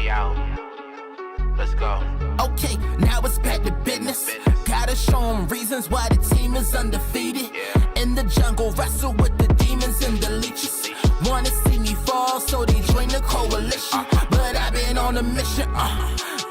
way out. Let's go. Okay, now it's back to business. Gotta show them reasons why the team is undefeated. In the jungle, wrestle with the demons and the leeches. Wanna see me fall, so they join the coalition. But I've been on a mission,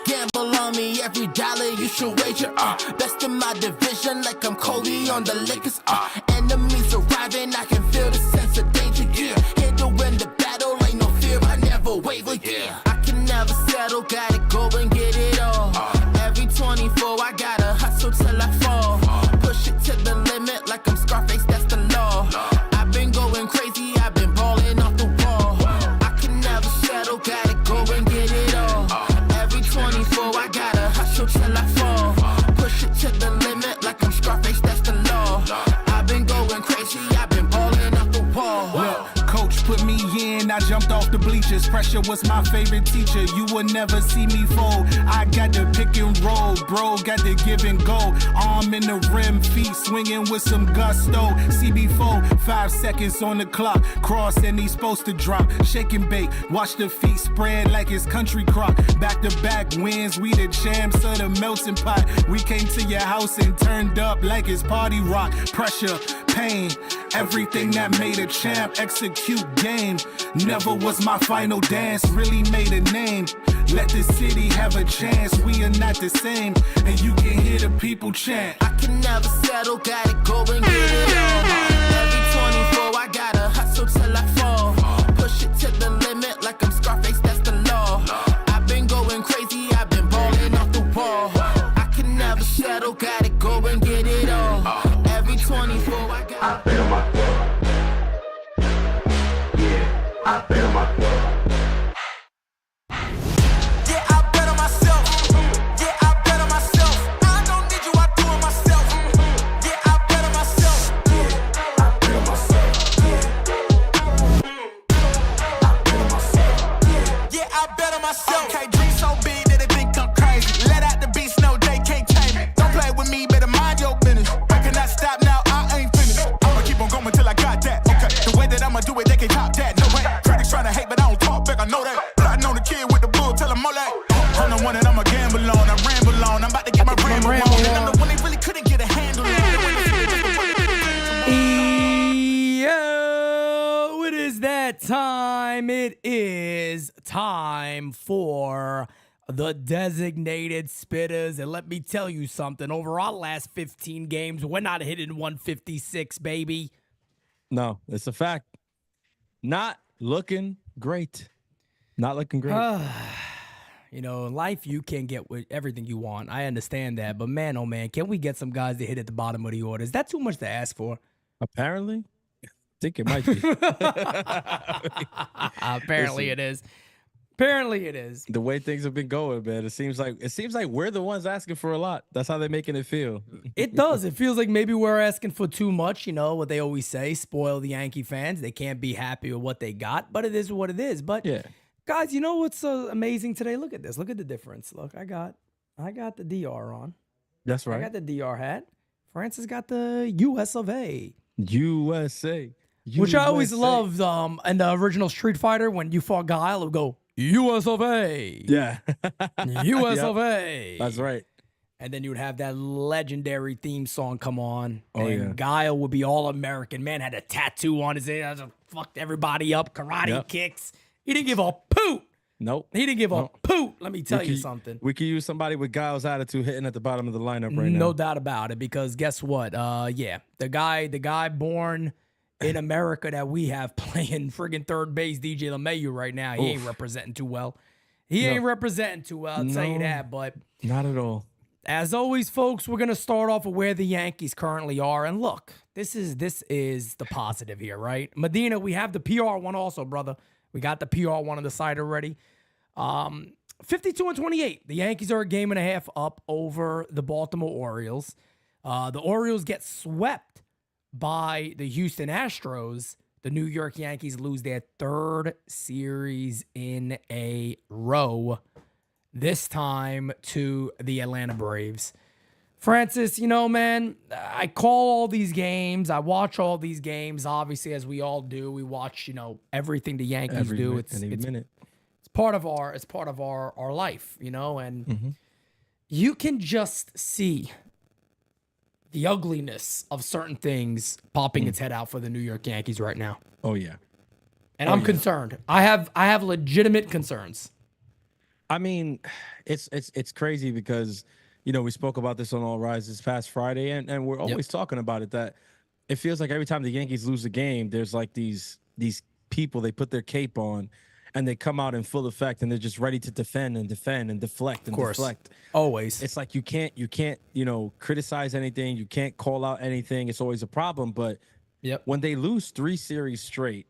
Gamble on me, every dollar you should wager, Best in my division, like I'm Kobe on the Lakers, Enemies arriving, I can feel the sense of danger, yeah. Here to win the battle, ain't no fear, I never waver, yeah. I can never settle, gotta go and get it all. Every 24, I gotta hustle till I fall. Push it to the limit, like I'm Scarface, that's the law. I've been going crazy, I've been balling off the wall. I can never settle, gotta go and get it all. Every 24, I gotta hustle till I fall. Push it to the limit, like I'm Scarface, that's the law. I've been going crazy, I've been balling off the wall. Look, coach put me in, I jumped off the bleachers. Pressure was my favorite teacher, you would never see me fold. I got the pick and roll, bro, got the give and go. Arm in the rim, feet swinging with some gusto. CB4, 5 seconds on the clock. Cross and he's supposed to drop. Shake and bake, watch the feet spread like it's country crock. Back to back wins, we the champs of the melting pot. We came to your house and turned up like it's party rock. Pressure, pain, everything that made a champ. Execute game, never was my final dance. Really made a name, let the city have a chance. We are not the same, and you can hear the people chant. I can never settle, gotta go and get it all. Every 24, I gotta hustle till I fall. Push it to the limit, like I'm Scarface, that's the law. I've been going crazy, I've been balling off the wall. I can never settle, gotta go and get it all. Every 24, I gotta... I bet on myself. Yeah, I bet on myself. It is time for the designated Spittaz. And let me tell you something. Over our last 15 games, we're not hitting 156, baby. No, it's a fact. Not looking great. Not looking great. You know, in life, you can get everything you want. I understand that. But man, oh man, can we get some guys to hit at the bottom of the order? Is that too much to ask for? Apparently. Think it might be. Apparently it is. Apparently it is. The way things have been going, man. It seems like we're the ones asking for a lot. That's how they're making it feel. It does. It feels like maybe we're asking for too much. You know what they always say: spoil the Yankee fans. They can't be happy with what they got, but it is what it is. But yeah, guys, you know what's amazing today? Look at this. Look at the difference. Look, I got the DR on. That's right. I got the DR hat. Francis got the US of A. USA. Which I always loved in the original Street Fighter when you fought Guile, it would go, US of A. Yeah. US of A. That's right. And then you would have that legendary theme song come on. Oh, and yeah. Guile would be all American. Man had a tattoo on his head. Fucked everybody up. Karate kicks. He didn't give a poot. Nope. He didn't give a poot. Let me tell you something. We could use somebody with Guile's attitude hitting at the bottom of the lineup right now. No doubt about it. Because guess what? The guy born in America that we have playing friggin' third base, DJ LeMahieu right now, he ain't representing too well. Ain't representing too well, I'll tell you that. But not at all. As always, folks, we're going to start off with where the Yankees currently are. And look, this is the positive here, right? Medina, we have the PR one also, brother. We got the PR one on the side already. 52-28. The Yankees are a game and a half up over the Baltimore Orioles. The Orioles get swept by the Houston Astros. The New York Yankees lose their third series in a row, this time to the Atlanta Braves. Francis, you know, man, I call all these games. I watch all these games, obviously, as we all do. We watch, everything the Yankees do. It's part of our life, and you can just see the ugliness of certain things popping its head out for the New York Yankees right now. Oh yeah. And I'm concerned. I have legitimate concerns. I mean, it's crazy because, we spoke about this on All Rise this past Friday, and we're always talking about it, that it feels like every time the Yankees lose a game, there's like these people, they put their cape on and they come out in full effect and they're just ready to defend and deflect and deflect. Always. It's like you can't, criticize anything. You can't call out anything. It's always a problem. But when they lose 3 series straight,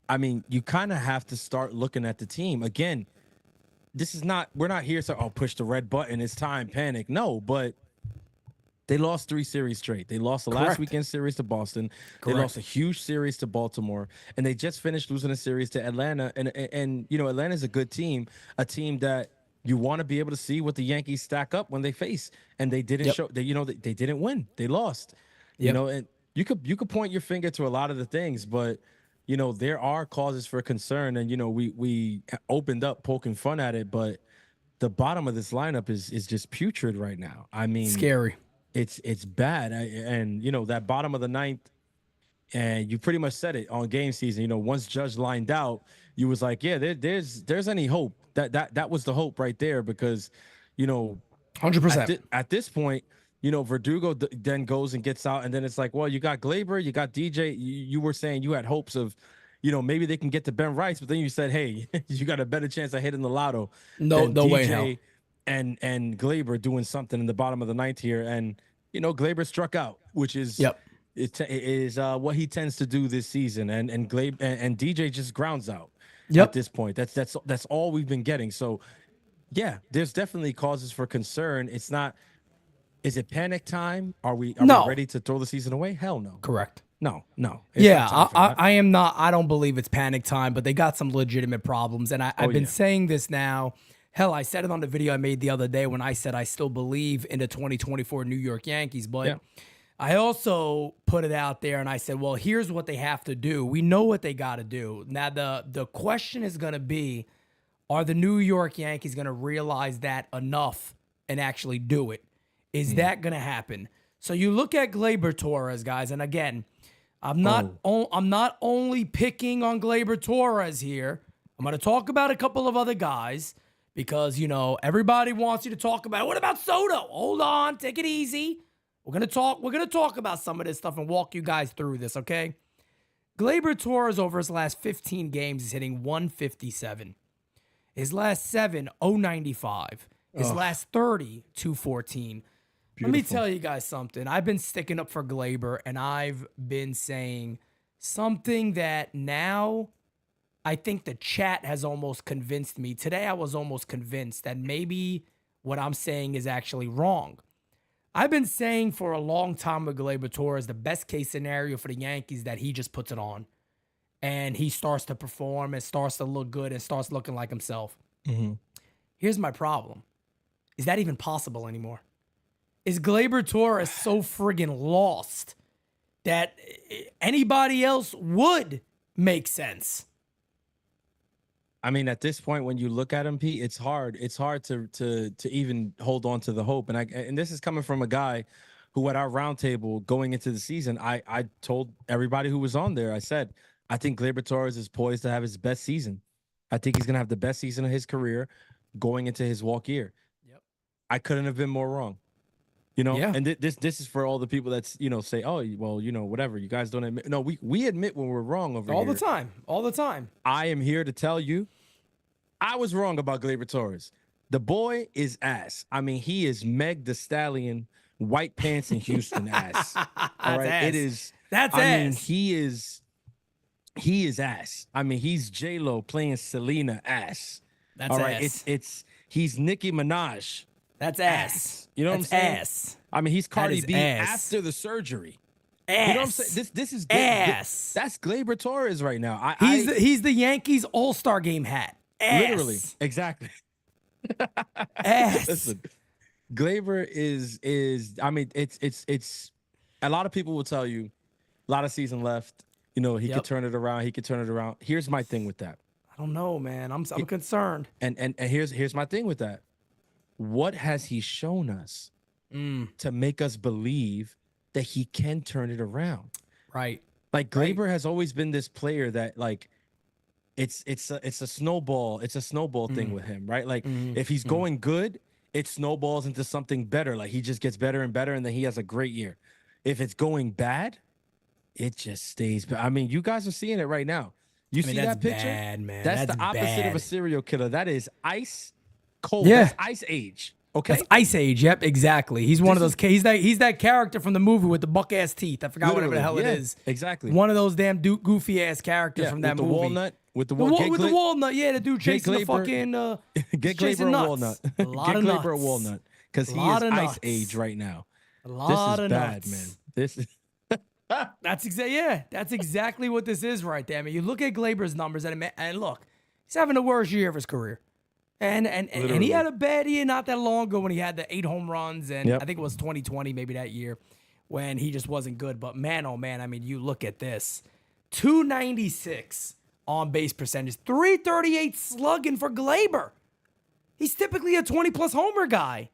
I mean, you kind of have to start looking at the team. Again, we're not here to, push the red button, it's time, panic. No, but they lost 3 series straight. They lost the last weekend series to Boston. They lost a huge series to Baltimore, and they just finished losing a series to Atlanta. And Atlanta's a good team, a team that you want to be able to see what the Yankees stack up when they face. And they didn't show. They didn't win. They lost. And you could point your finger to a lot of the things, but there are causes for concern. And we opened up poking fun at it, but the bottom of this lineup is just putrid right now. I mean, scary. It's bad. And that bottom of the ninth, and you pretty much said it on game season. Once Judge lined out, you was like, yeah, there's any hope. That was the hope right there, because 100%. At this point, Verdugo then goes and gets out, and then it's like, well, you got Gleyber, you got DJ. You were saying you had hopes of, maybe they can get to Ben Rice, but then you said, hey, you got a better chance of hitting the lotto. No DJ way in hell. And Gleyber doing something in the bottom of the ninth here, and Gleyber struck out, which is what he tends to do this season, and Gleyber and DJ just grounds out at this point. That's all we've been getting. So yeah, there's definitely causes for concern. It's not. Is it panic time? Are we ready to throw the season away? Hell no. Correct. No. I am not. I don't believe it's panic time, but they got some legitimate problems, and I've been saying this now. Hell, I said it on the video I made the other day when I said I still believe in the 2024 New York Yankees, but I also put it out there and I said, well, here's what they have to do. We know what they got to do. Now, the question is going to be, are the New York Yankees going to realize that enough and actually do it? Is that going to happen? So you look at Gleyber Torres, guys, and again, I'm not only picking on Gleyber Torres here. I'm going to talk about a couple of other guys, because, everybody wants you to talk about, what about Soto? Hold on, take it easy. We're going to talk about some of this stuff and walk you guys through this, okay? Gleyber Torres over his last 15 games is hitting 157. His last 7, 095. His last 30, 214. Let me tell you guys something. I've been sticking up for Gleyber, and I've been saying something that now I think the chat has almost convinced me. Today, I was almost convinced that maybe what I'm saying is actually wrong. I've been saying for a long time with Gleyber Torres, the best case scenario for the Yankees, that he just puts it on and he starts to perform and starts to look good and starts looking like himself. Here's my problem. Is that even possible anymore? Is Gleyber Torres so friggin' lost that anybody else would make sense? I mean, at this point, when you look at him, Pete, it's hard. It's hard to even hold on to the hope. And this is coming from a guy who, at our roundtable going into the season, I told everybody who was on there, I said, I think Gleyber Torres is poised to have his best season. I think he's going to have the best season of his career going into his walk year. Yep. I couldn't have been more wrong. And this is for all the people that's, say, oh, well, whatever. You guys don't admit. No, we admit when we're wrong over here. All the time. I am here to tell you, I was wrong about Gleyber Torres. The boy is ass. I mean, he is Meg the Stallion, white pants in Houston ass. All right, ass. It is. That's I ass. mean, he is ass. I mean, he's J-Lo playing Selena ass. That's all right. ass. He's Nicki Minaj. That's ass. You know what I'm saying? Ass. I mean, he's Cardi B ass. after the surgery. Ass. You know what I'm saying? This is ass. That's Gleyber Torres right now. He's the Yankees All-Star Game hat. Ass. Literally, exactly. Ass. Listen, Gleyber is. I mean, it's. A lot of people will tell you, a lot of season left. He could turn it around. He could turn it around. Here's my thing with that. I don't know, man. I'm concerned. And here's my thing with that. What has he shown us to make us believe that he can turn it around? Right. Like Gleyber has always been this player that like it's a snowball. It's a snowball thing with him, right? Like if he's going good, it snowballs into something better. Like he just gets better and better, and then he has a great year. If it's going bad, it just stays. I mean, you guys are seeing it right now. You see that picture? Bad, man. That's the opposite of bad. a serial killer. That is ice cold. Yeah. That's ice age. Okay. That's Ice Age. Yep, exactly. He's one of those. He's that character from the movie with the buck ass teeth. I forgot whatever the hell it is. Exactly. One of those damn goofy ass characters from that with the movie. Walnut. With the walnut. Yeah, the dude chasing the Gleyber, fucking. get chasing Gleyber a nuts. walnut. A lot get of Gleyber a nuts. walnut because he is ice age right now. A lot this is of bad, nuts. man. This is. That's exactly what this is right there. I mean, you look at Gleyber's numbers and look, he's having the worst year of his career. And he had a bad year not that long ago when he had the 8 home runs, and I think it was 2020, maybe that year, when he just wasn't good. But man, oh man, I mean, you look at this. 296 on base percentage, 338 slugging for Gleyber. He's typically a 20-plus homer guy.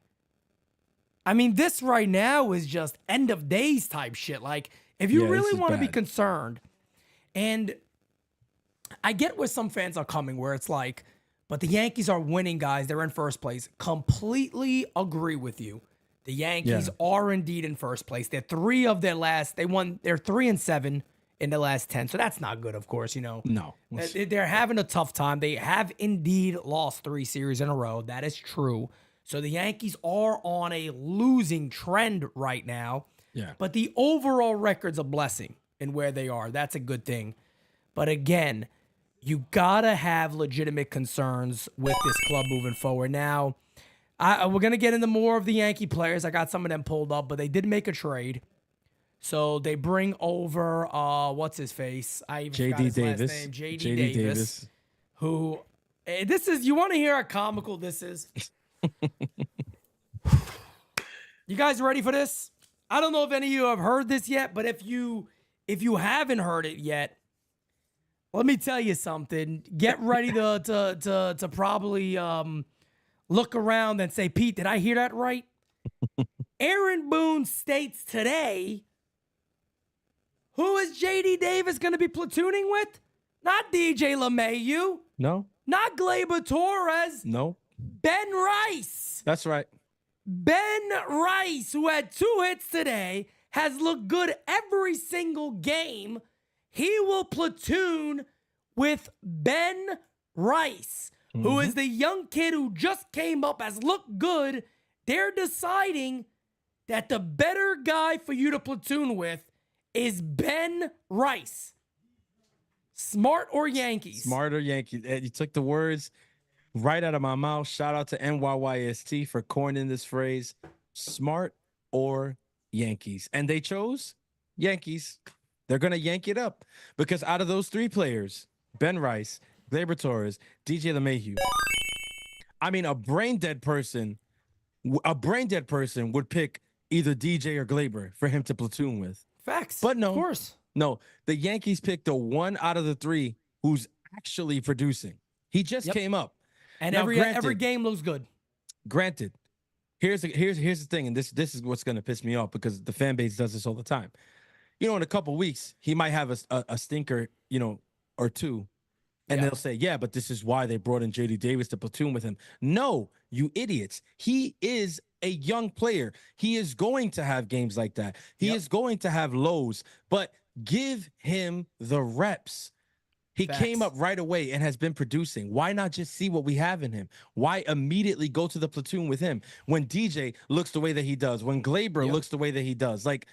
I mean, this right now is just end of days type shit. Like, if you really want to be concerned, and I get where some fans are coming, where it's like, but the Yankees are winning, guys. They're in first place. Completely agree with you. The Yankees are indeed in first place. They're 3 of their last. They're 3-7 in the last 10. So that's not good, of course. You know, No. they're having a tough time. They have indeed lost 3 series in a row. That is true. So the Yankees are on a losing trend right now. Yeah. But the overall record's a blessing in where they are. That's a good thing. But again, you gotta have legitimate concerns with this club moving forward. Now, we're gonna get into more of the Yankee players. I got some of them pulled up, but they did make a trade. So they bring over what's his face? I even forgot his last name. JD Davis. Who this is, you want to hear how comical this is? You guys ready for this? I don't know if any of you have heard this yet, but if you haven't heard it yet, let me tell you something. Get ready to probably look around and say, Pete, did I hear that right? Aaron Boone states today, who is J.D. Davis going to be platooning with? Not DJ LeMahieu. No. Not Gleyber Torres. No. Ben Rice. That's right. Ben Rice, who had 2 hits today, has looked good every single game. He will platoon with Ben Rice, who is the young kid who just came up, has looked good. They're deciding that the better guy for you to platoon with is Ben Rice. Smart or Yankees? Smart or Yankees. You took the words right out of my mouth. Shout out to NYYST for coining this phrase. Smart or Yankees. And they chose Yankees. They're going to yank it up because out of those 3 players, Ben Rice, Gleyber Torres, DJ LeMahieu, I mean, a brain dead person would pick either DJ or Gleyber for him to platoon with. Facts. But no, of course. No, the Yankees picked the 1 out of the 3 who's actually producing. He just came up. And now, every game looks good. Granted, here's the thing, and this is what's going to piss me off because the fan base does this all the time. You know, in a couple weeks, he might have a stinker, or 2. And they'll say, yeah, but this is why they brought in J.D. Davis to platoon with him. No, you idiots. He is a young player. He is going to have games like that. He is going to have lows, but give him the reps. He came up right away and has been producing. Why not just see what we have in him? Why immediately go to the platoon with him when DJ looks the way that he does, when Gleyber looks the way that he does? Like,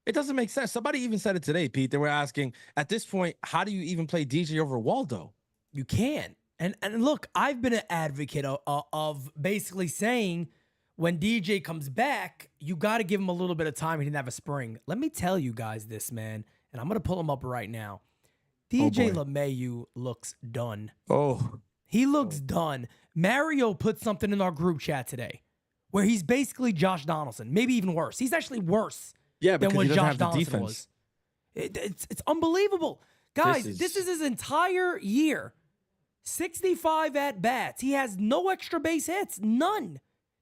it doesn't make sense. Somebody even said it today, Pete. They were asking, at this point, how do you even play DJ over Waldo? You can't. And look, I've been an advocate of basically saying when DJ comes back, you got to give him a little bit of time. He didn't have a spring. Let me tell you guys this, man, and I'm going to pull him up right now. DJ LeMahieu looks done. Oh. He looks done. Mario put something in our group chat today where he's basically Josh Donaldson, maybe even worse. He's actually worse than what Josh Donaldson was. It's unbelievable. Guys, this is his entire year. 65 at-bats. He has no extra base hits. None.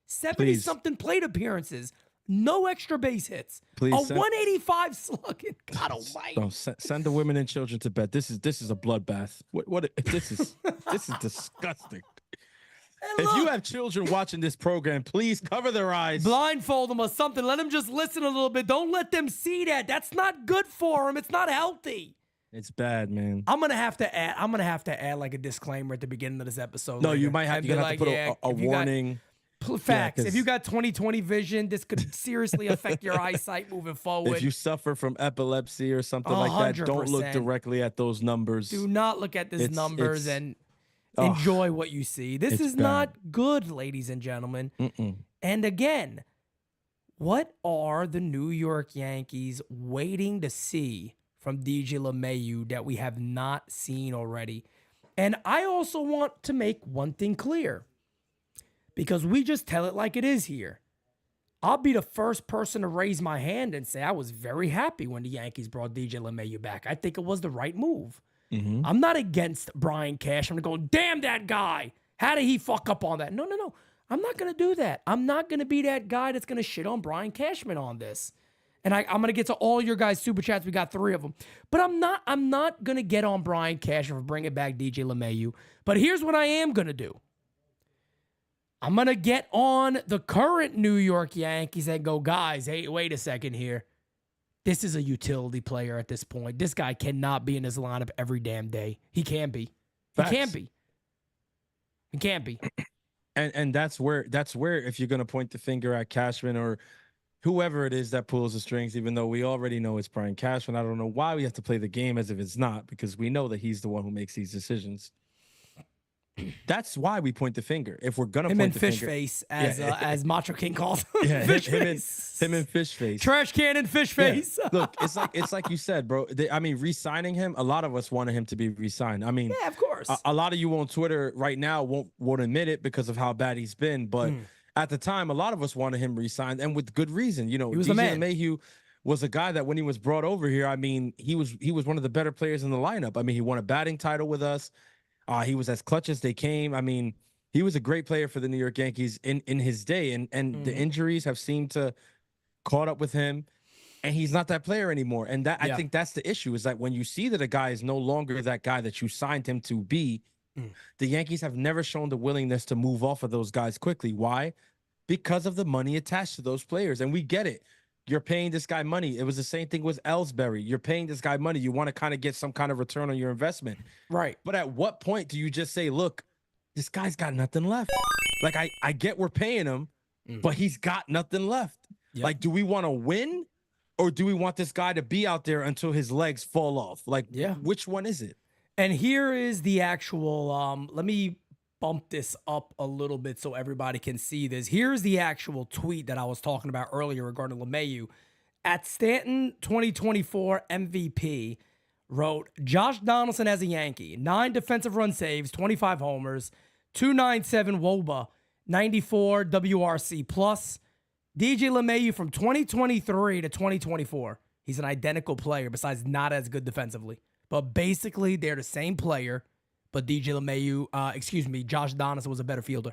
70-something plate appearances. No extra base hits. Please a 185 slugging. God almighty. No, send the women and children to bed. This is a bloodbath. What this is disgusting. If you have children watching this program, please cover their eyes. Blindfold them or something. Let them just listen a little bit. Don't let them see that. That's not good for them. It's not healthy. It's bad, man. I'm gonna have to add like a disclaimer at the beginning of this episode. No, you might have to put a warning. Facts. If you got 20/20 vision, this could seriously affect your eyesight moving forward. If you suffer from epilepsy or something like that, don't look directly at those numbers. Do not look at these numbers and enjoy what you see. This is not good, ladies and gentlemen. And again, what are the New York Yankees waiting to see from DJ LeMahieu that we have not seen already? And I also want to make one thing clear, because we just tell it like it is here. I'll be the first person to raise my hand and say I was very happy when the Yankees brought DJ LeMahieu back. I think it was the right move. I'm not against Brian Cashman going, damn that guy. How did he fuck up on that? No. I'm not going to do that. I'm not going to be that guy that's going to shit on Brian Cashman on this. And I'm going to get to all your guys' super chats. We got 3 of them. But I'm not going to get on Brian Cashman for bringing back DJ LeMahieu. But here's what I am going to do. I'm going to get on the current New York Yankees and go, guys, hey, wait a second here. This is a utility player at this point. This guy cannot be in his lineup every damn day. He can't be. Facts. He can't be. He can't be. And that's where if you're going to point the finger at Cashman or whoever it is that pulls the strings, even though we already know it's Brian Cashman, I don't know why we have to play the game as if it's not, because we know that he's the one who makes these decisions. That's why we point the finger. If we're gonna point the finger, fish face, as Macho King calls him. Yeah, fish him face. And fish face. Trash cannon fish face. Look, it's like you said, bro. Re-signing him. A lot of us wanted him to be re-signed. I mean, yeah, of course. A lot of you on Twitter right now won't admit it because of how bad he's been. But at the time, a lot of us wanted him re-signed, and with good reason. You know, he was the man. LeMahieu was a guy that when he was brought over here, I mean, he was one of the better players in the lineup. I mean, he won a batting title with us. He was as clutch as they came. I mean, he was a great player for the New York Yankees in his day, and the injuries have seemed to caught up with him, and he's not that player anymore. And I think that's the issue, is that when you see that a guy is no longer that guy that you signed him to be, the Yankees have never shown the willingness to move off of those guys quickly. Why? Because of the money attached to those players, and we get it. You're paying this guy money. It was the same thing with Ellsbury. You're paying this guy money. You want to kind of get some kind of return on your investment. Right. But at what point do you just say, look, this guy's got nothing left? Like, I get we're paying him, but he's got nothing left. Yep. Like, do we want to win, or do we want this guy to be out there until his legs fall off? Like, which one is it? And here is the actual, let me bump this up a little bit so everybody can see this. Here's the actual tweet that I was talking about earlier regarding LeMahieu. At Stanton 2024 MVP wrote, Josh Donaldson as a Yankee, 9 defensive run saves, 25 homers, 297 WOBA, 94 WRC plus. DJ LeMahieu from 2023 to 2024. He's an identical player, besides not as good defensively. But basically, they're the same player. But DJ LeMahieu, Josh Donaldson was a better fielder.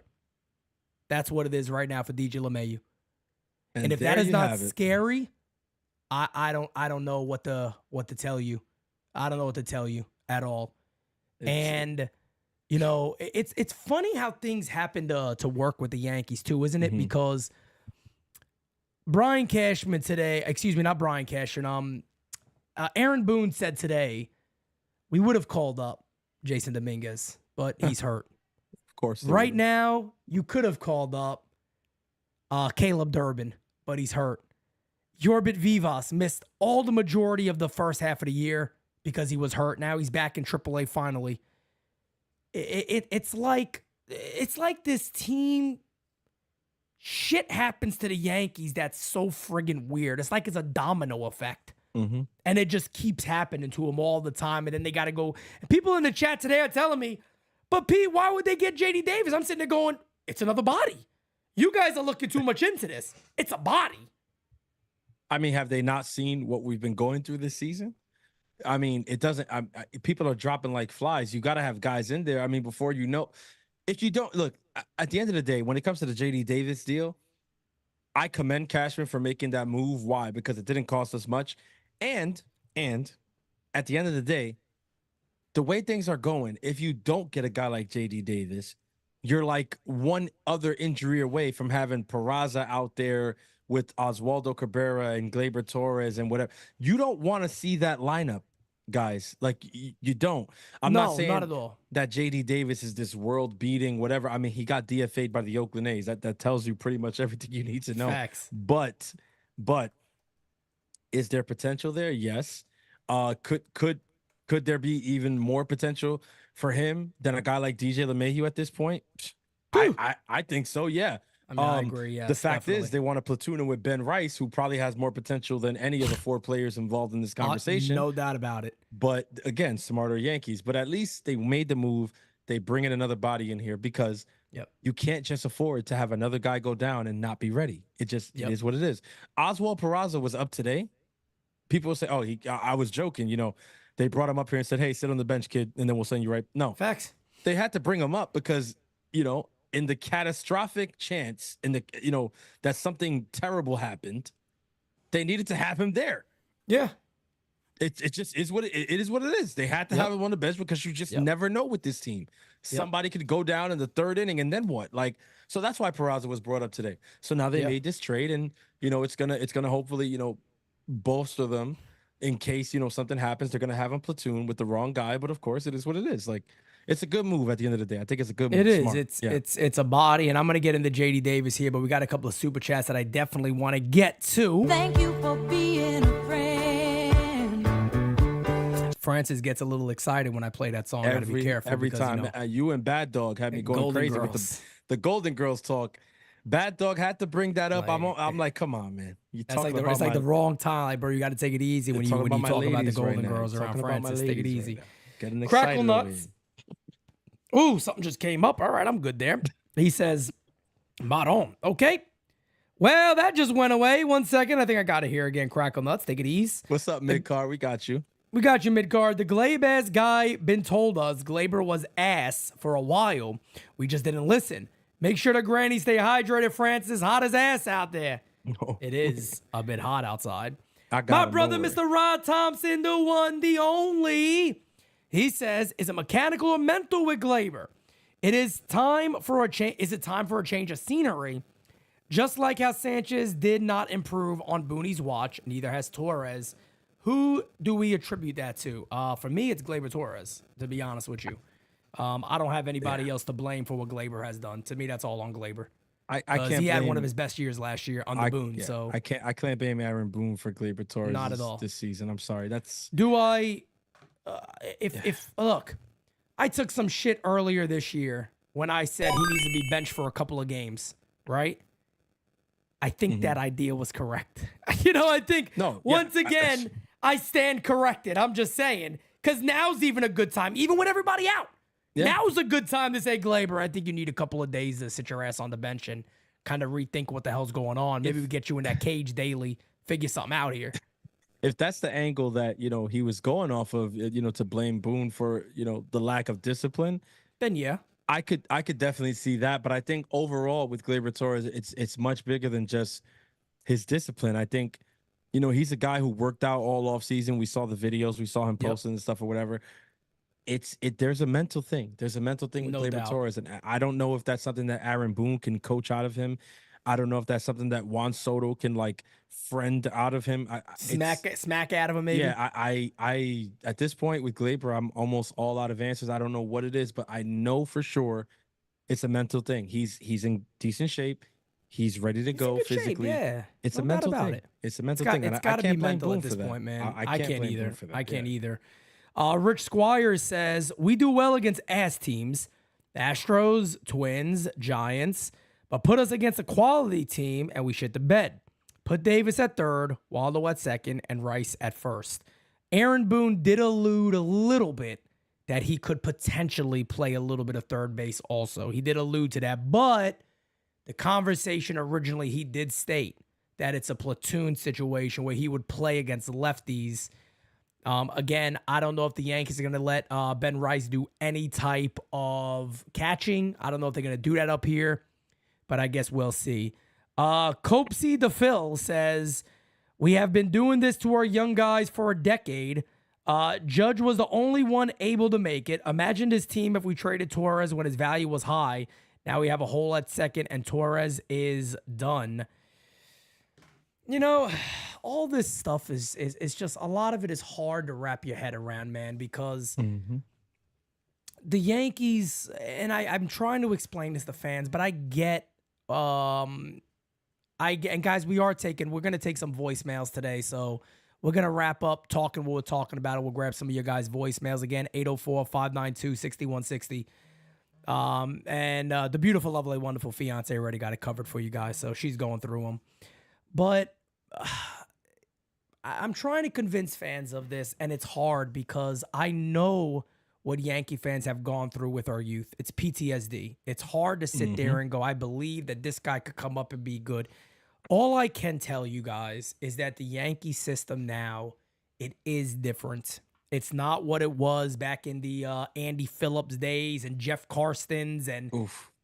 That's what it is right now for DJ LeMahieu. And if that is not scary, I don't know what to tell you. I don't know what to tell you at all. And you know, it's funny how things happen to work with the Yankees too, isn't it? Because Brian Cashman today, not Brian Cashman, Aaron Boone said today, we would have called up Jason Dominguez, but he's hurt. Of course. Right now, you could have called up Caleb Durbin, but he's hurt. Yorbit Vivas missed all the majority of the first half of the year because he was hurt. Now he's back in AAA finally. It's like this team, shit happens to the Yankees that's so friggin' weird. It's like it's a domino effect. And it just keeps happening to them all the time. And then they got to go. And people in the chat today are telling me, but Pete, why would they get JD Davis? I'm sitting there going, it's another body. You guys are looking too much into this. It's a body. I mean, have they not seen what we've been going through this season? I mean, it doesn't. People are dropping like flies. You got to have guys in there. I mean, before you know, if you don't look at the end of the day, when it comes to the JD Davis deal, I commend Cashman for making that move. Why? Because it didn't cost us much, and at the end of the day, the way things are going, if you don't get a guy like JD Davis, you're like one other injury away from having Peraza out there with Oswaldo Cabrera and Gleyber Torres and whatever. You don't want to see that lineup, guys. Like you don't. I'm not saying not at all. that JD Davis is this world beating whatever. I mean, he got DFA'd by the Oakland A's. That tells you pretty much everything you need to know. Facts. But is there potential there? Yes. Could there be even more potential for him than a guy like DJ LeMahieu at this point? I think so. Yeah. I mean, I agree. Yes, the fact definitely. is, they want to platoon him with Ben Rice, who probably has more potential than any of the 4 players involved in this conversation. No doubt about it. But again, smarter Yankees. But at least they made the move. They bring in another body in here because you can't just afford to have another guy go down and not be ready. It is what it is. Oswald Peraza was up today. People will say, "Oh, I was joking." You know, they brought him up here and said, "Hey, sit on the bench, kid, and then we'll send you right." No, facts. They had to bring him up because in the catastrophic chance, that something terrible happened, they needed to have him there. Yeah. It just is what it is. What it is. They had to have him on the bench because you just never know with this team. Somebody could go down in the 3rd inning, and then what? Like, so that's why Peraza was brought up today. So now they made this trade, and it's gonna hopefully bolster them in case something happens. They're gonna have him platoon with the wrong guy, but of course it is what it is. Like, it's a good move at the end of the day. I think it's a good move. It is. Smart. It's a body, and I'm gonna get into JD Davis here, but we got a couple of super chats that I definitely want to get to. Thank you for being a friend. Francis gets a little excited when I play that song. I gotta be careful every time. You and Bad Dog had me going Golden crazy Girls. with the Golden Girls talk. Bad Dog had to bring that up. I'm like, come on, man. It's like the wrong time, like, bro. You got to take it easy when you talk about the Golden Girls around Francis. Take it easy. Getting excited. Crackle nuts. Ooh, something just came up. All right, I'm good there. He says, Maron. Okay. Well, that just went away. 1 second. I think I got it here again. Crackle nuts. Take it easy. What's up, mid-card? We got you. We got you, mid-card. The Gleyber guy been told us Gleyber was ass for a while. We just didn't listen. Make sure the granny stay hydrated, Francis. Hot as ass out there. No. It is a bit hot outside. My brother, Mr. Rod Thompson, the one, the only. He says, is it mechanical or mental with Gleyber? It is time for a change. Is it time for a change of scenery? Just like how Sanchez did not improve on Booney's watch, neither has Torres. Who do we attribute that to? For me, it's Gleyber Torres, to be honest with you. I don't have anybody else to blame for what Gleyber has done. To me, that's all on Gleyber. I can't. He had one of his best years last year under Boone. Yeah, so I can't blame Aaron Boone for Gleyber Torres. Not at all this season. I'm sorry. Do I? If look, I took some shit earlier this year when I said he needs to be benched for a couple of games, right? I think that idea was correct. I think once again, I stand corrected. I'm just saying, because now's even a good time, even with everybody out. Yeah. Now's a good time to say, Gleyber, I think you need a couple of days to sit your ass on the bench and kind of rethink what the hell's going on. Maybe we get you in that cage daily, figure something out here. If that's the angle that, he was going off of, to blame Boone for, the lack of discipline, then yeah. I could definitely see that. But I think overall with Gleyber Torres, it's much bigger than just his discipline. I think, he's a guy who worked out all off season. We saw the videos, we saw him posting and stuff or whatever. There's a mental thing. There's a mental thing with Gleyber Torres. And I don't know if that's something that Aaron Boone can coach out of him. I don't know if that's something that Juan Soto can friend out of him. Smack out of him, maybe. Yeah, I at this point with Gleyber, I'm almost all out of answers. I don't know what it is, but I know for sure it's a mental thing. He's in decent shape. He's ready to go physically. Yeah, it's a mental thing. It's a mental thing. It's got to be mental at this point, man. I can't either. I can't either. Rich Squires says we do well against ass teams, Astros, Twins, Giants. But put us against a quality team and we shit the bed. Put Davis at third, Waldo at second, and Rice at first. Aaron Boone did allude a little bit that he could potentially play a little bit of third base also. He did allude to that, but the conversation originally, he did state that it's a platoon situation where he would play against lefties. Again, I don't know if the Yankees are going to let Ben Rice do any type of catching. I don't know if they're going to do that up here, but I guess we'll see. Copesy DePhil says, we have been doing this to our young guys for a decade. Judge was the only one able to make it. Imagine his team if we traded Torres when his value was high. Now we have a hole at second and Torres is done. You know, all this stuff is just, a lot of it is hard to wrap your head around, man, because the Yankees, and I'm trying to explain this to fans, but I get, and guys, we're going to take some voicemails today, so we're going to wrap up talking what we're talking about, and we'll grab some of your guys' voicemails again, 804-592-6160. And the beautiful, lovely, wonderful fiance already got it covered for you guys, so she's going through them. But I'm trying to convince fans of this, and it's hard because I know what Yankee fans have gone through with our youth. It's PTSD. It's hard to sit there and go, I believe that this guy could come up and be good. All I can tell you guys is that the Yankee system now, it is different. It's not what it was back in the Andy Phillips days and Jeff Karstens and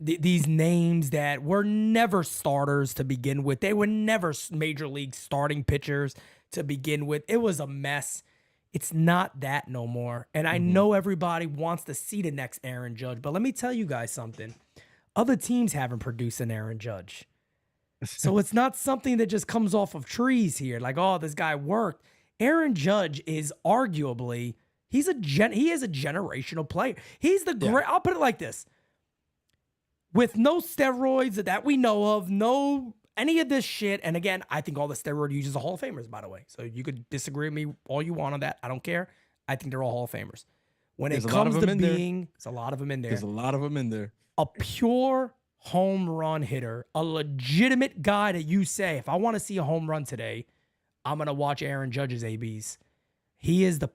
these names that were never starters to begin with. They were never major league starting pitchers to begin with. It was a mess. It's not that no more. And I know everybody wants to see the next Aaron Judge, but let me tell you guys something. Other teams haven't produced an Aaron Judge. So it's not something that just comes off of trees here. Like, oh, this guy worked. Aaron Judge is arguably, he is a generational player. He's the great, I'll put it like this. With no steroids that we know of, no any of this shit. And again, I think all the steroid users are Hall of Famers, by the way. So you could disagree with me all you want on that. I don't care. I think they're all Hall of Famers. When it comes to being, there's a lot of them in there. There's a lot of them in there. A pure home run hitter, a legitimate guy that you say, if I want to see a home run today, I'm going to watch Aaron Judge's ABs. He is the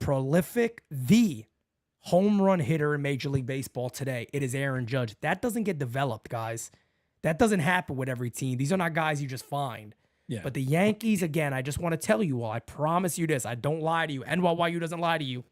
home run hitter in Major League Baseball today. It is Aaron Judge. That doesn't get developed, guys. That doesn't happen with every team. These are not guys you just find. Yeah. But the Yankees, again, I just want to tell you all, I promise you this. I don't lie to you. NYU doesn't lie to you.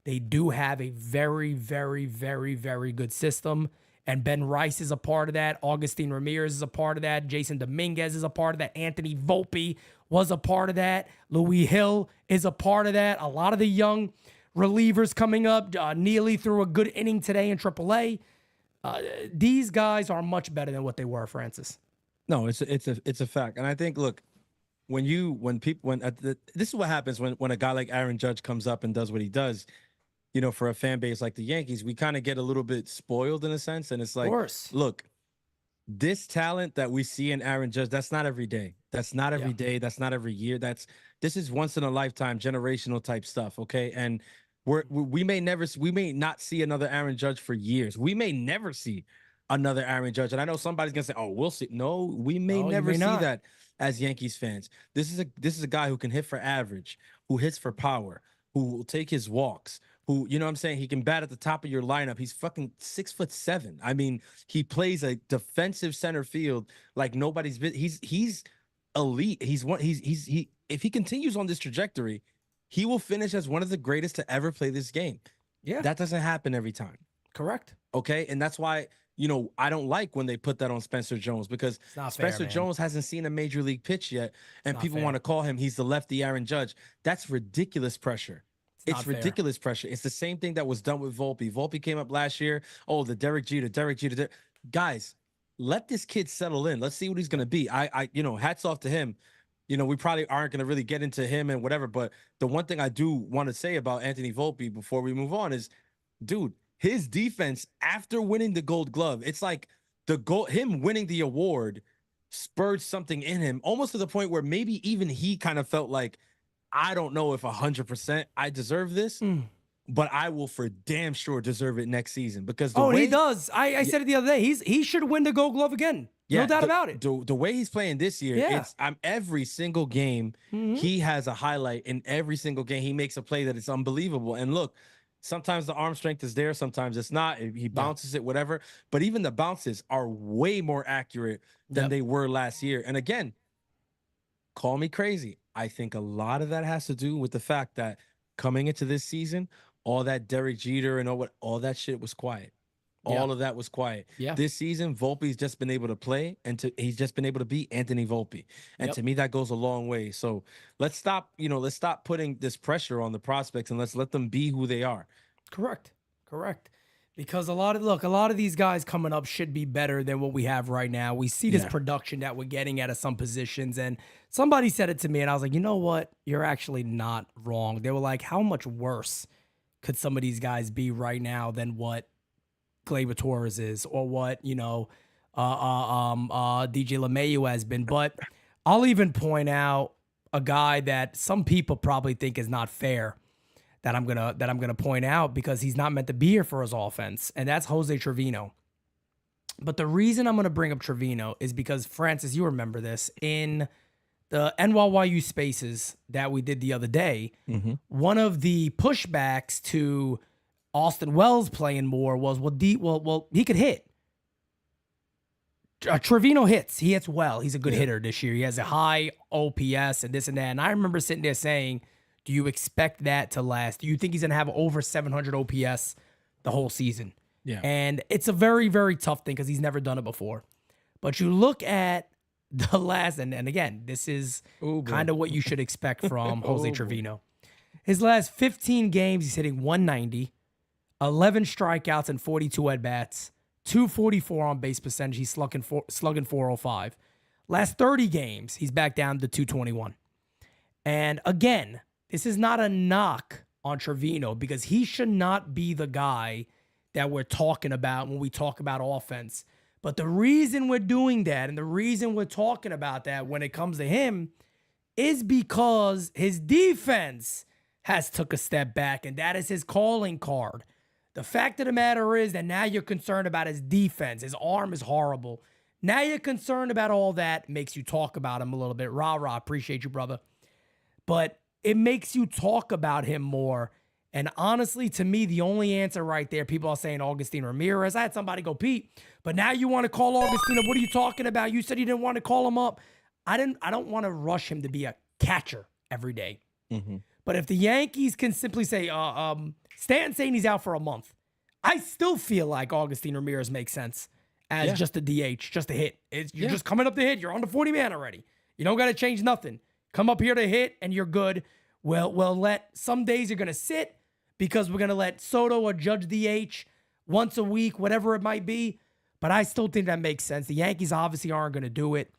They do have a very, very, very, very good system. And Ben Rice is a part of that. Augustine Ramirez is a part of that. Jason Dominguez is a part of that. Anthony Volpe was a part of that. Louis Hill is a part of that. A lot of the young relievers coming up. Neely threw a good inning today in AAA. These guys are much better than what they were, Francis. No, it's a fact. And I think, look, this is what happens when a guy like Aaron Judge comes up and does what he does. You know, for a fan base like the Yankees, we kind of get a little bit spoiled in a sense. And it's like, look, this talent that we see in Aaron Judge, that's not every day. That's not every day. That's not every year. This is once in a lifetime, generational type stuff. Okay. And we may not see another Aaron Judge for years. We may never see another Aaron Judge. And I know somebody's going to say, oh, we'll see. No, we may never see that as Yankees fans. This is a guy who can hit for average, who hits for power, who will take his walks, who, you know what I'm saying? He can bat at the top of your lineup. He's fucking 6'7". I mean, he plays a defensive center field like nobody's been. He's elite. If he continues on this trajectory, he will finish as one of the greatest to ever play this game. Yeah. That doesn't happen every time. Correct. Okay. And that's why, you know, I don't like when they put that on Spencer Jones, because Spencer Jones hasn't seen a major league pitch yet. And people want to call him, he's the lefty Aaron Judge. That's ridiculous pressure. It's ridiculous pressure. It's the same thing that was done with Volpe. Volpe came up last year. Oh, the Derek Jeter. Guys, let this kid settle in. Let's see what he's going to be. Hats off to him. You know, we probably aren't going to really get into him and whatever, but the one thing I do want to say about Anthony Volpe before we move on is, dude, his defense after winning the Gold Glove, it's like him winning the award spurred something in him, almost to the point where maybe even he kind of felt like, I don't know if 100% I deserve this, but I will for damn sure deserve it next season, because he does. I said it the other day. He should win the Gold Glove again. No doubt about it. The way he's playing this year, every single game, he has a highlight. In every single game, he makes a play that is unbelievable. And look, sometimes the arm strength is there, sometimes it's not. He bounces it, whatever. But even the bounces are way more accurate than they were last year. And again, call me crazy, I think a lot of that has to do with the fact that coming into this season, all that Derek Jeter and all that shit was quiet. All of that was quiet. Yeah. This season, Volpe's just been able to play, and he's just been able to beat Anthony Volpe. And to me, that goes a long way. So let's stop putting this pressure on the prospects, and let's let them be who they are. Correct. Because a lot of these guys coming up should be better than what we have right now. We see this production that we're getting out of some positions, and somebody said it to me, and I was like, you know what? You're actually not wrong. They were like, how much worse could some of these guys be right now than what Gleyber Torres is, or what DJ LeMahieu has been? But I'll even point out a guy that some people probably think is not fair, that I'm gonna point out because he's not meant to be here for his offense, and that's Jose Trevino. But the reason I'm gonna bring up Trevino is because, Francis, you remember this, in the NYU Spaces that we did the other day, one of the pushbacks to Austin Wells playing more was, well, he could hit. Trevino hits. He hits well. He's a good hitter this year. He has a high OPS and this and that. And I remember sitting there saying, do you expect that to last? Do you think he's going to have over 700 OPS the whole season? Yeah. And it's a very, very tough thing because he's never done it before. But you look at the last, and again, this is kind of what you should expect from Jose Trevino. His last 15 games, he's hitting 190. 11 strikeouts and 42 at-bats, 244 on base percentage. He's slugging 405. Last 30 games, he's back down to 221. And again, this is not a knock on Trevino because he should not be the guy that we're talking about when we talk about offense. But the reason we're doing that and the reason we're talking about that when it comes to him is because his defense has took a step back, and that is his calling card. The fact of the matter is that now you're concerned about his defense. His arm is horrible. Now you're concerned about all that. Makes you talk about him a little bit. Rah, appreciate you, brother. But it makes you talk about him more. And honestly, to me, the only answer right there, people are saying Augustine Ramirez. I had somebody go, Pete, but now you want to call Augustine up. What are you talking about? You said you didn't want to call him up. I don't want to rush him to be a catcher every day. But if the Yankees can simply say, Stanton's saying he's out for a month, I still feel like Augustine Ramirez makes sense as just a DH, just a hit. You're just coming up to hit. You're on the 40-man already. You don't got to change nothing. Come up here to hit, and you're good. We'll let some days you're going to sit because we're going to let Soto or Judge DH once a week, whatever it might be. But I still think that makes sense. The Yankees obviously aren't going to do it.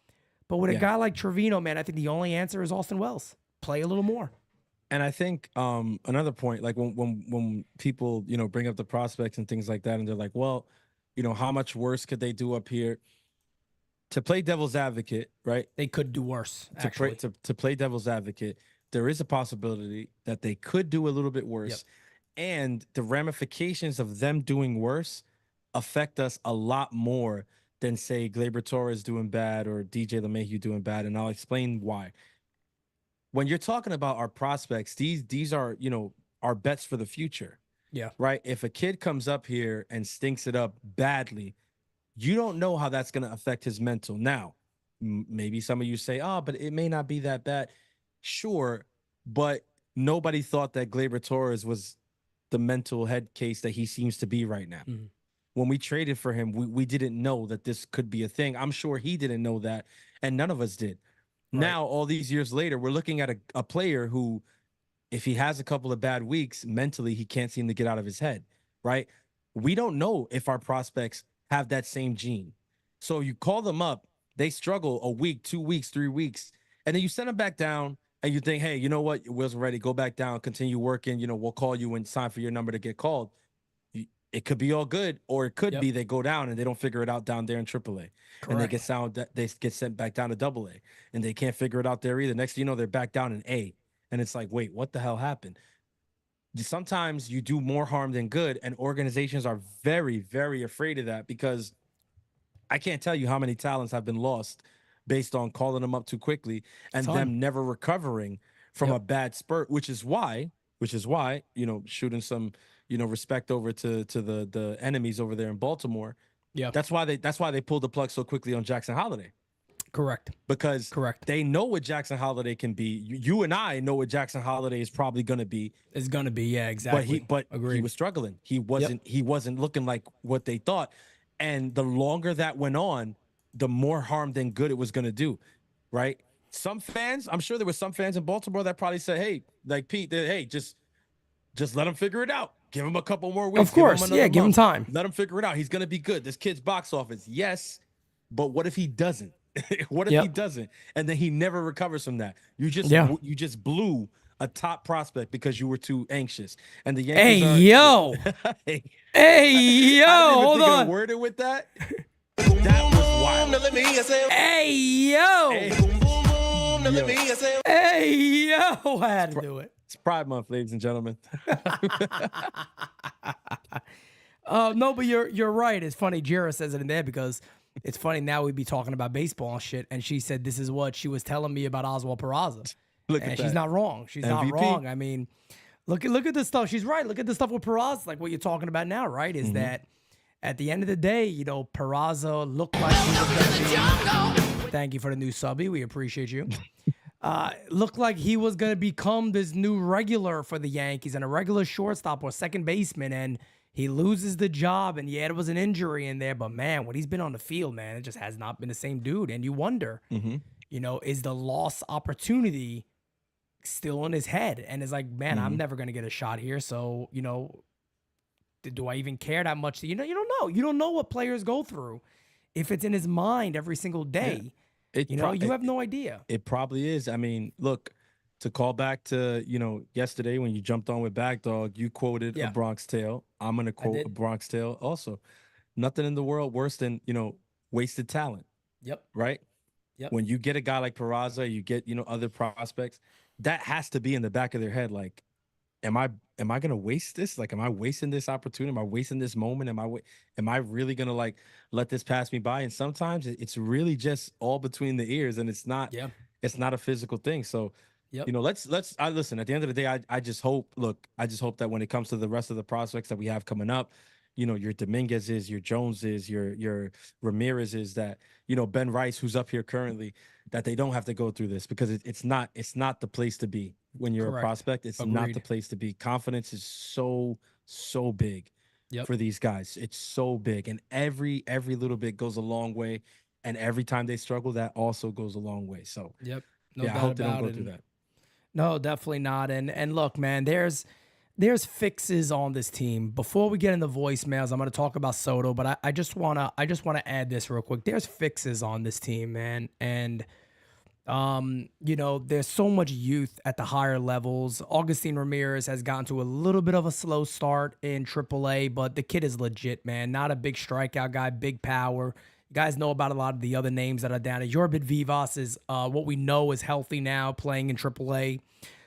But with a guy like Trevino, man, I think the only answer is Austin Wells. Play a little more. And I think another point, like when people, bring up the prospects and things like that, and they're like, well, how much worse could they do up here? To play devil's advocate, right? They could do worse, actually. To play devil's advocate, there is a possibility that they could do a little bit worse. Yep. And the ramifications of them doing worse affect us a lot more than, say, Gleyber Torres doing bad or DJ LeMahieu doing bad. And I'll explain why. When you're talking about our prospects, these are, our bets for the future. Yeah. Right? If a kid comes up here and stinks it up badly, you don't know how that's going to affect his mental. Now, maybe some of you say, oh, but it may not be that bad. Sure, but nobody thought that Gleyber Torres was the mental head case that he seems to be right now. Mm-hmm. When we traded for him, we didn't know that this could be a thing. I'm sure he didn't know that, and none of us did. Right. Now, all these years later, we're looking at a player who, if he has a couple of bad weeks, mentally, he can't seem to get out of his head, right? We don't know if our prospects have that same gene. So you call them up, they struggle a week, 2 weeks, 3 weeks, and then you send them back down, and you think, hey, you know what? Your wheels are ready. Go back down, continue working. We'll call you when it's time for your number to get called. It could be all good, or it could be they go down and they don't figure it out down there in AAA. Correct. And they get sent back down to AA, and they can't figure it out there either. Next thing you know, they're back down in A, and it's like, wait, what the hell happened? Sometimes you do more harm than good, and organizations are very, very afraid of that, because I can't tell you how many talents have been lost based on calling them up too quickly and them never recovering from a bad spurt, which is why, shooting some, respect over to the enemies over there in Baltimore. Yeah. That's why they pulled the plug so quickly on Jackson Holiday. Correct. Because they know what Jackson Holiday can be. You and I know what Jackson Holiday is probably going to be. Is going to be, yeah, exactly. But he was struggling. He wasn't looking like what they thought. And the longer that went on, the more harm than good it was going to do, right? Some fans, I'm sure there were some fans in Baltimore that probably said, hey, like Pete, hey, just let him figure it out. Give him a couple more weeks. Of course, give him time. Let him figure it out. He's going to be good. This kid's box office, yes, but what if he doesn't? What if he doesn't? And then he never recovers from that. You just blew a top prospect because you were too anxious. And the Yankees hold on. Worded with that. That was wild. I had to do it. It's Pride Month, ladies and gentlemen. No, but you're right. It's funny. Jira says it in there because it's funny. Now we'd be talking about baseball and shit, and she said this is what she was telling me about Oswald Peraza. And she's not wrong. She's not wrong. I mean, look at the stuff. She's right. Look at the stuff with Peraza, like what you're talking about now, right? Is that at the end of the day, you know, Peraza looked like he was going to be. Thank you for the new subby. We appreciate you. Looked like he was going to become this new regular for the Yankees and a regular shortstop or second baseman, and he loses the job. And yeah, there was an injury in there, but man, when he's been on the field, man, it just has not been the same dude. And you wonder, you know, is the lost opportunity still in his head? And it's like, man, I'm never going to get a shot here. So, you know, do I even care that much? You don't know. You don't know what players go through if it's in his mind every single day. Yeah. You have no idea. It probably is. I mean, look, to call back to, you know, yesterday when you jumped on with Backdog, you quoted a Bronx Tale. I'm going to quote a Bronx Tale also. Nothing in the world worse than, you know, wasted talent. Yep. Right? Yep. When you get a guy like Peraza, you get, you know, other prospects, that has to be in the back of their head. Like, am I going to waste this? Like, am I wasting this opportunity? Am I wasting this moment? Am I really going to like let this pass me by? And sometimes it's really just all between the ears, and it's not a physical thing. So, you know, let's listen, at the end of the day, I just hope that when it comes to the rest of the prospects that we have coming up, you know, your Dominguez's, your Jones's, your Ramirez's, that, you know, Ben Rice, who's up here currently, that they don't have to go through this, because it's not the place to be when you're a prospect. It's not the place to be. Confidence is so big for these guys. It's so big, and every little bit goes a long way, and every time they struggle, that also goes a long way. So I hope they don't go through that. No, definitely not. And look, man, there's fixes on this team. Before we get into voicemails, I'm going to talk about Soto, but I just want to add this real quick. There's fixes on this team, man. And you know, there's so much youth at the higher levels. Augustin Ramirez has gotten to a little bit of a slow start in AAA, but the kid is legit, man. Not a big strikeout guy, big power. You guys know about a lot of the other names that are down there. Yorbit Vivas is what we know is healthy now, playing in AAA.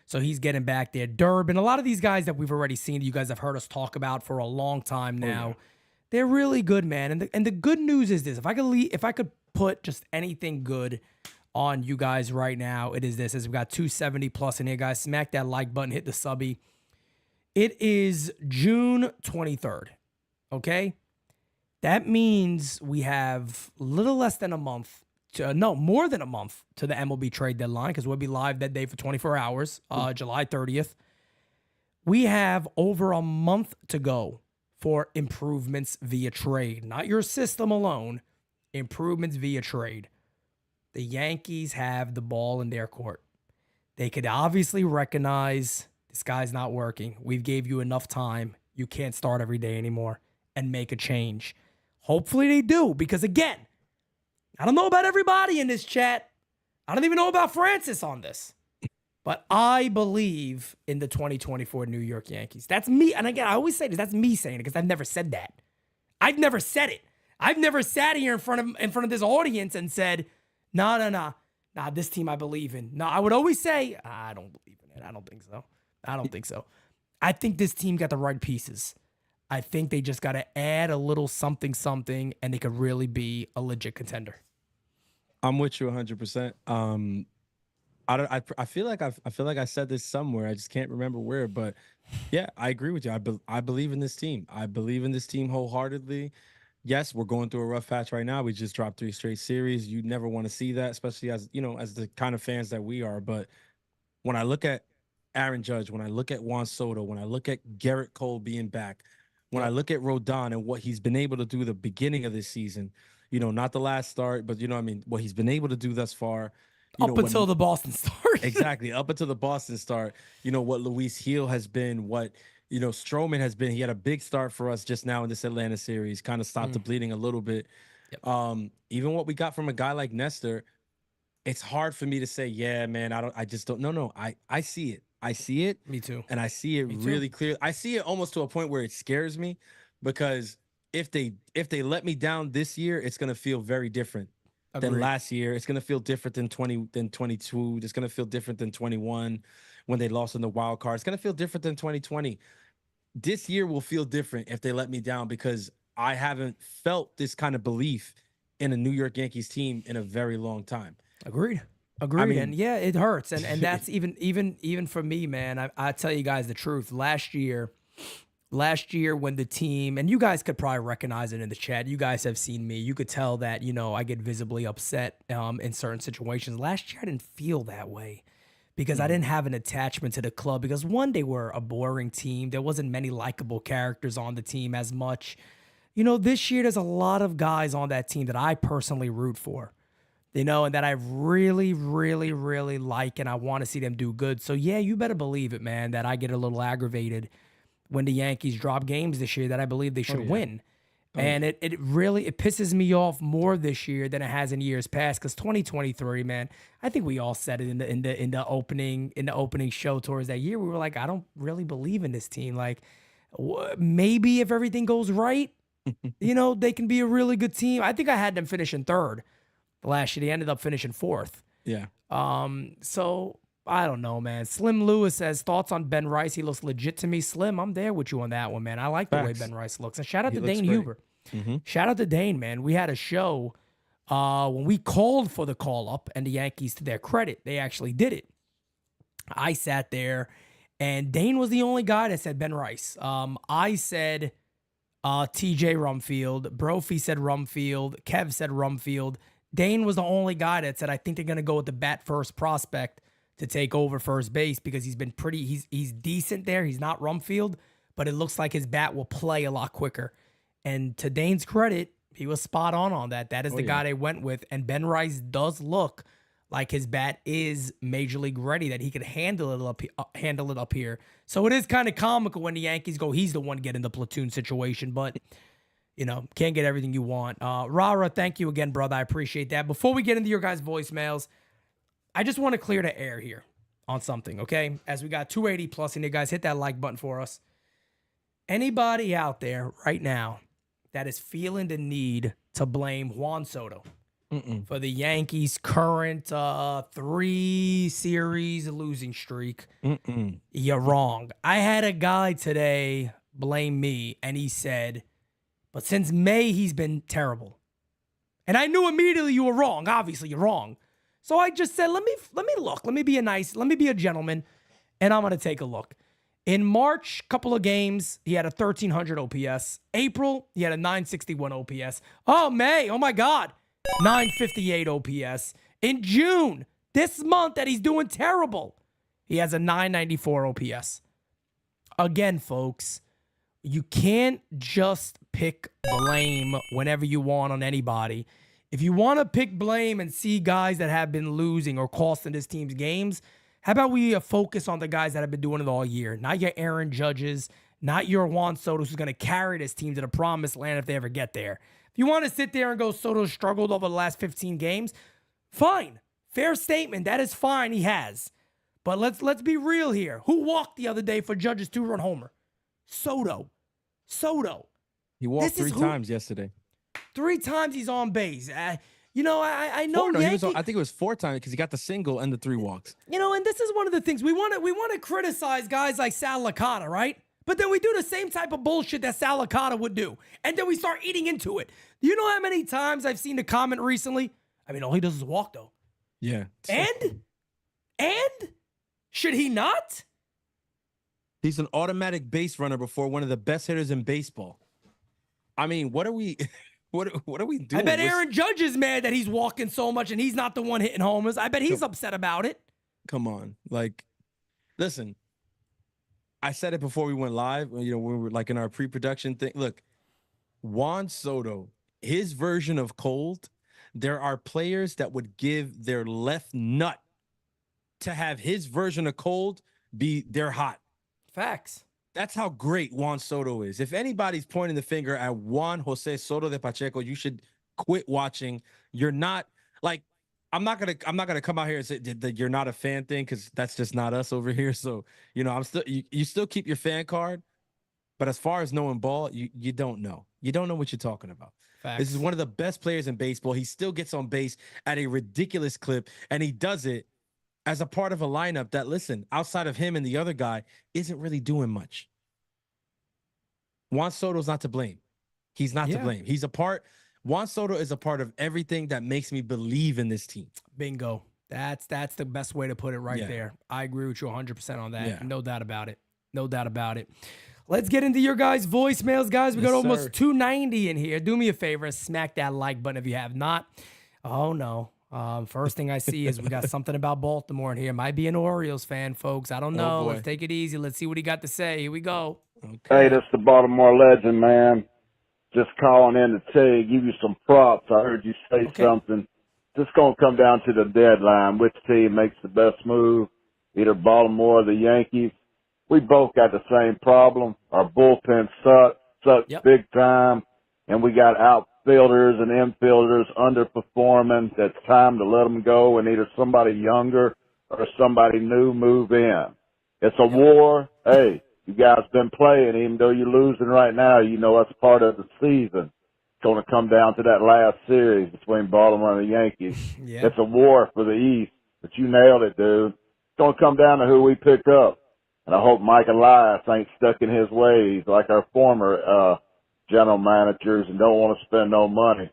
So he's getting back there. Durbin, a lot of these guys that we've already seen, you guys have heard us talk about for a long time now. They're really good, man. And the good news is this: if I could put just anything good on you guys right now, it is this. As we've got 270 plus in here, guys. Smack that like button, hit the subby. It is June 23rd. Okay? That means we have a little less than a month. More than a month to the MLB trade deadline, because we'll be live that day for 24 hours, July 30th. We have over a month to go for improvements via trade. Not your system alone, improvements via trade. The Yankees have the ball in their court. They could obviously recognize this guy's not working. We've gave you enough time. You can't start every day anymore, and make a change. Hopefully they do, because again, I don't know about everybody in this chat. I don't even know about Francis on this. But I believe in the 2024 New York Yankees. That's me. And again, I always say this. That's me saying it, because I've never said that. I've never said it. I've never sat here in front of this audience and said, nah, this team I believe in. No, I would always say, I don't believe in it. I don't think so. I think this team got the right pieces. I think they just got to add a little something, and they could really be a legit contender. I'm with you 100%. I feel like I said this somewhere. I just can't remember where, but yeah, I agree with you. I believe in this team. I believe in this team wholeheartedly. yes, we're going through a rough patch right now. We just dropped 3 straight series. You never want to see that, especially as, as the kind of fans that we are. But when I look at Aaron Judge, when I look at Juan Soto, when I look at Garrett Cole being back, when I look at Rodon and what he's been able to do the beginning of this season, not the last start, but what he's been able to do thus far. Up until the Boston start. Exactly. Up until the Boston start, what Luis Heel has been, what, Stroman has been. He had a big start for us just now in this Atlanta series, kind of stopped the bleeding a little bit. Yep. Even what we got from a guy like Nestor, it's hard for me to say, yeah, man, I just don't. No, I see it. I see it. Me too. And I see it really clear. I see it almost to a point where it scares me, because if they let me down this year, it's going to feel very different than last year. It's going to feel different than 22. It's going to feel different than 21 when they lost in the wild card. It's going to feel different than 2020. This year will feel different if they let me down, because I haven't felt this kind of belief in a New York Yankees team in a very long time. Agreed. I mean, and yeah, it hurts. And that's even for me, man. I tell you guys the truth. Last year when the team, and you guys could probably recognize it in the chat. You guys have seen me. You could tell that, I get visibly upset in certain situations. Last year I didn't feel that way, because I didn't have an attachment to the club, because one, they were a boring team. There wasn't many likable characters on the team as much. This year there's a lot of guys on that team that I personally root for. And that I really, really, really like, and I want to see them do good. So, yeah, you better believe it, man, that I get a little aggravated when the Yankees drop games this year that I believe they should win. And it pisses me off more this year than it has in years past, because 2023, man, I think we all said it in the opening show towards that year. We were like, I don't really believe in this team. Like, maybe if everything goes right, they can be a really good team. I think I had them finishing third. Last year, they ended up finishing fourth. Yeah. So I don't know, man. Slim Lewis says, thoughts on Ben Rice? He looks legit to me. Slim, I'm there with you on that one, man. I like the way Ben Rice looks. And shout out to Dane Huber. Mm-hmm. Shout out to Dane, man. We had a show when we called for the call up, and the Yankees, to their credit, they actually did it. I sat there, and Dane was the only guy that said Ben Rice. I said TJ Rumfield. Brophy said Rumfield. Kev said Rumfield. Dane was the only guy that said, I think they're going to go with the bat first prospect to take over first base, because he's been he's decent there. He's not Rumfield, but it looks like his bat will play a lot quicker. And to Dane's credit, he was spot on that. That is the guy they went with. And Ben Rice does look like his bat is major league ready, that he could handle it up here. So it is kind of comical when the Yankees go, he's the one getting the platoon situation, but can't get everything you want. Rara, thank you again, brother. I appreciate that. Before we get into your guys' voicemails, I just want to clear the air here on something, okay? As we got 280 plus, and you guys hit that like button for us. Anybody out there right now that is feeling the need to blame Juan Soto for the Yankees' current 3-series losing streak, you're wrong. I had a guy today blame me, and he said, but since May, he's been terrible. And I knew immediately you were wrong. Obviously, you're wrong. So I just said, let me look. Let me be a gentleman, and I'm going to take a look. In March, couple of games, he had a 1,300 OPS. April, he had a 961 OPS. Oh, May, oh my God, 958 OPS. In June, this month that he's doing terrible, he has a 994 OPS. Again, folks, you can't just pick blame whenever you want on anybody. If you want to pick blame and see guys that have been losing or costing this team's games, how about we focus on the guys that have been doing it all year? Not your Aaron Judges, not your Juan Soto, who's going to carry this team to the promised land if they ever get there. If you want to sit there and go, Soto struggled over the last 15 games, fine. Fair statement. That is fine. He has. But let's be real here. Who walked the other day for Judge's 2-run homer? Soto. He walked 3 times yesterday. 3 times he's on base. I know. I think it was 4 times, because he got the single and the 3 walks. And this is one of the things we want to criticize guys like Sal Licata, right? But then we do the same type of bullshit that Sal Licata would do, and then we start eating into it. Do you know how many times I've seen the comment recently? I mean, all he does is walk, though. Yeah. And should he not? He's an automatic base runner before one of the best hitters in baseball. I mean, what are we What are we doing? I bet Aaron Judge is mad that he's walking so much and he's not the one hitting homers. I bet he's upset about it. Come on. Like, listen, I said it before we went live, we were like in our pre-production thing. Look, Juan Soto, his version of cold, there are players that would give their left nut to have his version of cold be their hot. Facts. That's how great Juan Soto is. If anybody's pointing the finger at Juan Jose Soto de Pacheco, you should quit watching. You're not like, I'm not gonna come out here and say that you're not a fan thing, because that's just not us over here. So I'm still you still keep your fan card, but as far as knowing ball, you don't know. You don't know what you're talking about. Facts. This is one of the best players in baseball. He still gets on base at a ridiculous clip, and he does it as a part of a lineup that, listen, outside of him and the other guy, isn't really doing much. Juan Soto's not to blame. He's not to blame. Juan Soto is a part of everything that makes me believe in this team. Bingo. That's the best way to put it right there. I agree with you 100% on that. Yeah. No doubt about it. No doubt about it. Let's get into your guys' voicemails, guys. We got almost 290 in here. Do me a favor, smack that like button if you have not. Oh, no. First thing I see is we got something about Baltimore in here. Might be an Orioles fan, folks. I don't know. Let's take it easy. Let's see what he got to say. Here we go. Okay. Hey, this is the Baltimore legend, man. Just calling in to tell you, give you some props. I heard you say something. Just going to come down to the deadline. Which team makes the best move? Either Baltimore or the Yankees. We both got the same problem. Our bullpen sucks big time. And we got outfielders and infielders underperforming. That's time to let them go and either somebody younger or somebody new move in. It's a war. Hey, you guys been playing. Even though you're losing right now, that's part of the season. It's going to come down to that last series between Baltimore and the Yankees. It's a war for the East. But you nailed it, dude. It's going to come down to who we pick up. And I hope Mike Elias ain't stuck in his ways like our former general managers and don't want to spend no money.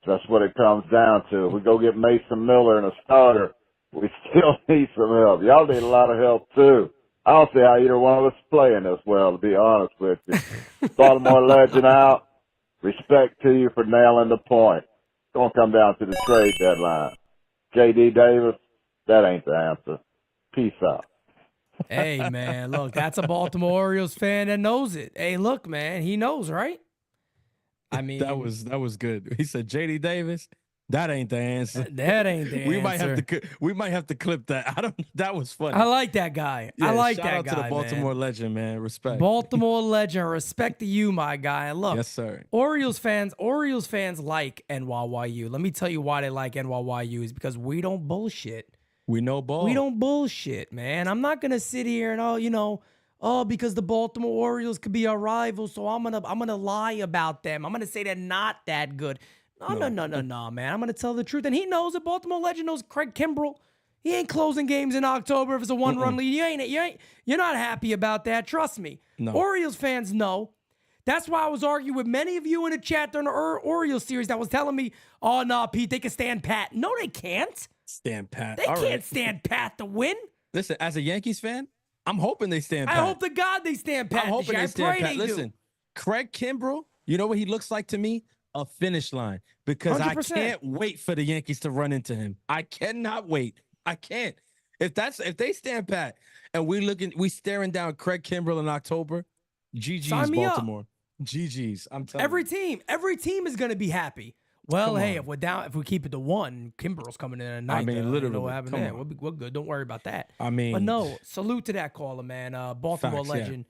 So that's what it comes down to. If we go get Mason Miller and a starter, we still need some help. Y'all need a lot of help, too. I don't see how either one of us is playing this well, to be honest with you. Baltimore legend out. Respect to you for nailing the point. It's going to come down to the trade deadline. J.D. Davis, that ain't the answer. Peace out. Hey, man, look, that's a Baltimore Orioles fan that knows it. Hey, look, man, he knows, right? I mean, that was good. He said, J.D. Davis, that ain't the answer. That ain't the answer. We might have to clip that. That was funny. I like that guy. Yeah, I like that guy. Shout out to the Baltimore legend, man. Respect. Baltimore legend. Respect to you, my guy. And look, yes, sir. Orioles fans like NYYU. Let me tell you why they like NYYU is because we don't bullshit. We know ball. We don't bullshit, man. I'm not gonna sit here and because the Baltimore Orioles could be our rivals, so I'm gonna lie about them. I'm gonna say they're not that good. No, man. I'm gonna tell the truth. And he knows it. Baltimore legend knows Craig Kimbrell. He ain't closing games in October if it's a one-run lead. You're not happy about that. Trust me. No. Orioles fans know. That's why I was arguing with many of you in the chat during the Orioles series that was telling me, oh, no, Pete, they can stand pat. No, they can't. Stand pat. They can't stand pat to win. Listen, as a Yankees fan, I'm hoping they stand pat. I hope to God they stand pat. I'm hoping they stand pat. They Listen, do. Craig Kimbrell, you know what he looks like to me? A finish line. Because 100%. I can't wait for the Yankees to run into him. I cannot wait. I can't. If they stand pat and we staring down Craig Kimbrell in October, GG's Baltimore. GG's. I'm telling you. Every team is gonna be happy. Well, hey, if we keep it to one, Kimbrell's coming in at night. I mean, literally, what happened there. We're good. Don't worry about that. I mean, but no, salute to that caller, man. Baltimore legend.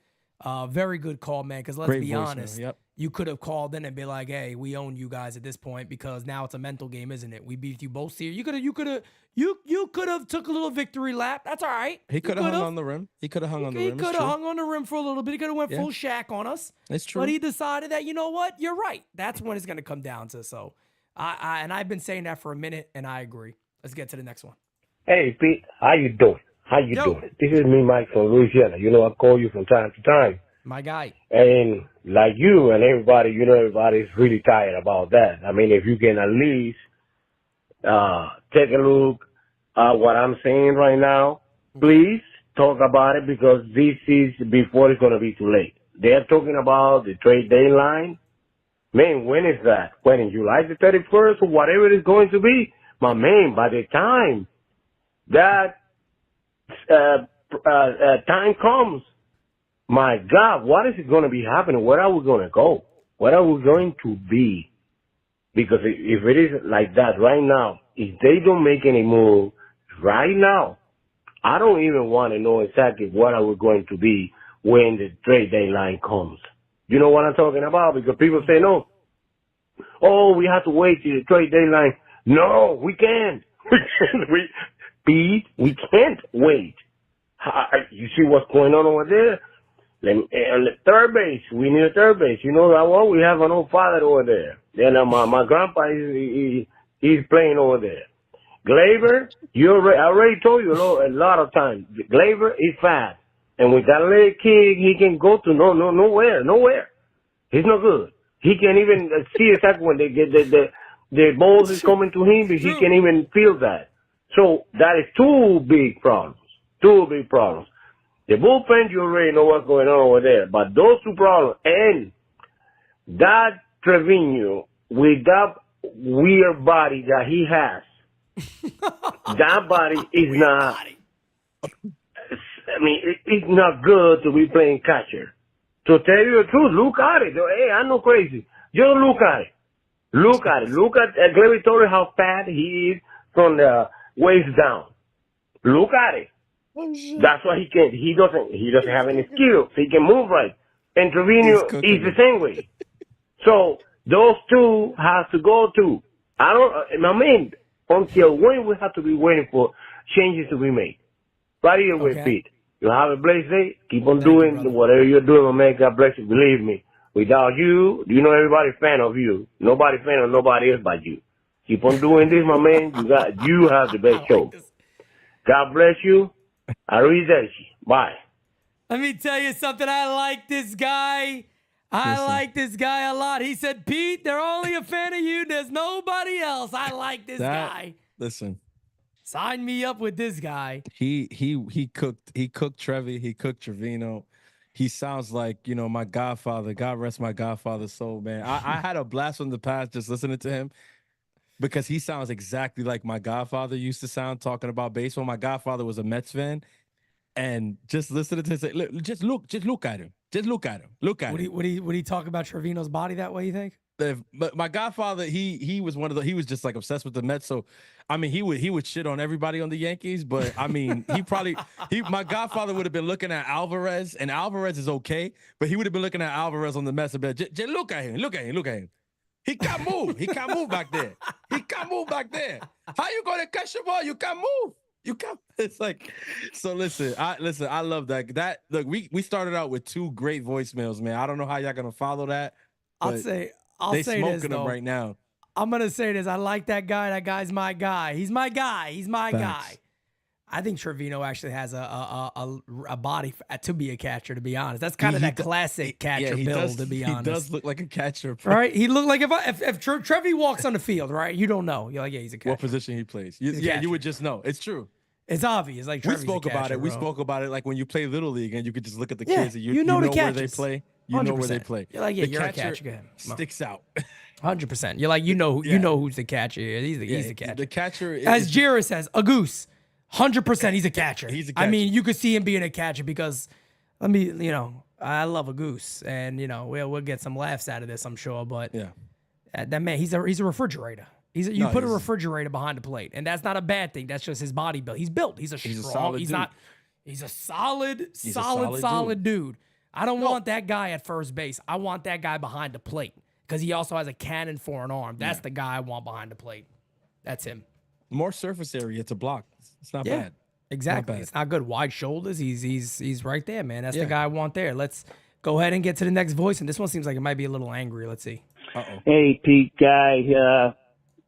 Very good call, man. Because let's be honest, you could have called in and be like, "Hey, we own you guys at this point because now it's a mental game, isn't it? We beat you both here. You could have took a little victory lap. That's all right. He could have hung on the rim. He could have hung on the rim. He could have hung on the rim for a little bit. He could have went full Shaq on us. It's true. But he decided that, you know what? You're right. That's when it's going to come down to. So, I've been saying that for a minute, and I agree. Let's get to the next one. Hey, Pete. How you doing? Doing? This is me, Mike, from Louisiana. I call you from time to time. My guy. And like you and everybody, everybody's really tired about that. I mean, if you can at least take a look at what I'm saying right now, please talk about it because this is before it's going to be too late. They're talking about the trade deadline. Man, when is that? When, in July the 31st or whatever it is going to be? My man, by the time that time comes, my God, what is it going to be happening? Where are we going to go? Where are we going to be? Because if it is like that right now, if they don't make any move right now, I don't even want to know exactly what are we going to be when the trade deadline comes. You know what I'm talking about? Because people say, no, oh, we have to wait till the trade deadline. No, we can't. We can't wait. You see what's going on over there? On the third base, we need a third base. You know that one? We have an old father over there. Then my grandpa, he's playing over there. Gleyber, I already told you a lot of times. Gleyber is fast. And with that little kid, he can go to nowhere. He's not good. He can't even see exactly when they get the balls is coming to him, but he can't even feel that. So that is two big problems. The bullpen, you already know what's going on over there. But those two problems, and that Trevino, with that weird body that he has, that body is not, it's not good to be playing catcher. To tell you the truth, look at it. Hey, I'm not crazy. Just look at it. Look at Gleyber Torres, how fat he is from the waist down. Look at it. That's why he doesn't have any skills. He can move right. And Trevino is the same way. So those two have to go too. Until when we have to be waiting for changes to be made. Right here with Pete. You have a blessed day. Keep on doing whatever you're doing, my man. God bless you. Believe me. Without you, everybody's fan of you. Nobody fan of nobody else but you. Keep on doing this, my man. You have the best show. God bless you. Arrivederci. Bye. Let me tell you something. I like this guy. I like this guy a lot. He said, Pete, they're only a fan of you. There's nobody else. I like this guy. Listen. Sign me up with this guy. He cooked Trevi. He cooked Trevino. He sounds like, my godfather. God rest my godfather's soul, man. I had a blast from the past just listening to him because he sounds exactly like my godfather used to sound talking about baseball. My godfather was a Mets fan. And just listening to him say, just look at him. Just look at him. Look at him. Would he talk about Trevino's body that way, you think? But my godfather, he was one of the, he was just like obsessed with the Mets. So, he would shit on everybody on the Yankees. But my godfather would have been looking at Alvarez, and Alvarez is okay. But he would have been looking at Alvarez on the Mets and be like, just look at him. Look at him. He can't move. He can't move back there. How you going to catch the ball? You can't move. You can't. It's like, so listen. I love that. Look, we started out with two great voicemails, man. I don't know how y'all gonna follow that. I'll say they this smoking though. them right now. I'm gonna say this. I like that guy. That guy's my guy. He's my guy. Guy. I think Trevino actually has a body to be a catcher. To be honest, that's kind of that classic catcher build. To be honest, he does look like a catcher. Right? He looked like if Trevi walks on the field, right? You don't know. You're like, yeah, he's a catcher. What position he plays? You would just know. It's true. It's obvious. Like we spoke about it. We spoke about it like when you play Little League and you could just look at the kids and you know where they play. You know where they play. You're like, yeah, you're a catcher. Sticks out. 100%. You're like, you know who's the catcher. He's the catcher. The catcher is, as Jira says, a goose. 100% he's a catcher. He's a catcher. I mean, you could see him being a catcher because I love a goose, and we'll get some laughs out of this, I'm sure. But that man, he's a refrigerator. You put a refrigerator behind the plate, and that's not a bad thing. That's just his body built. He's built. He's a strong. He's a solid dude. I don't want that guy at first base. I want that guy behind the plate because he also has a cannon for an arm. That's the guy I want behind the plate. That's him. More surface area to block. It's not bad. Exactly. It's not good. Wide shoulders. He's right there, man. That's the guy I want there. Let's go ahead and get to the next voice. And this one seems like it might be a little angry. Let's see. Hey, Pete guy.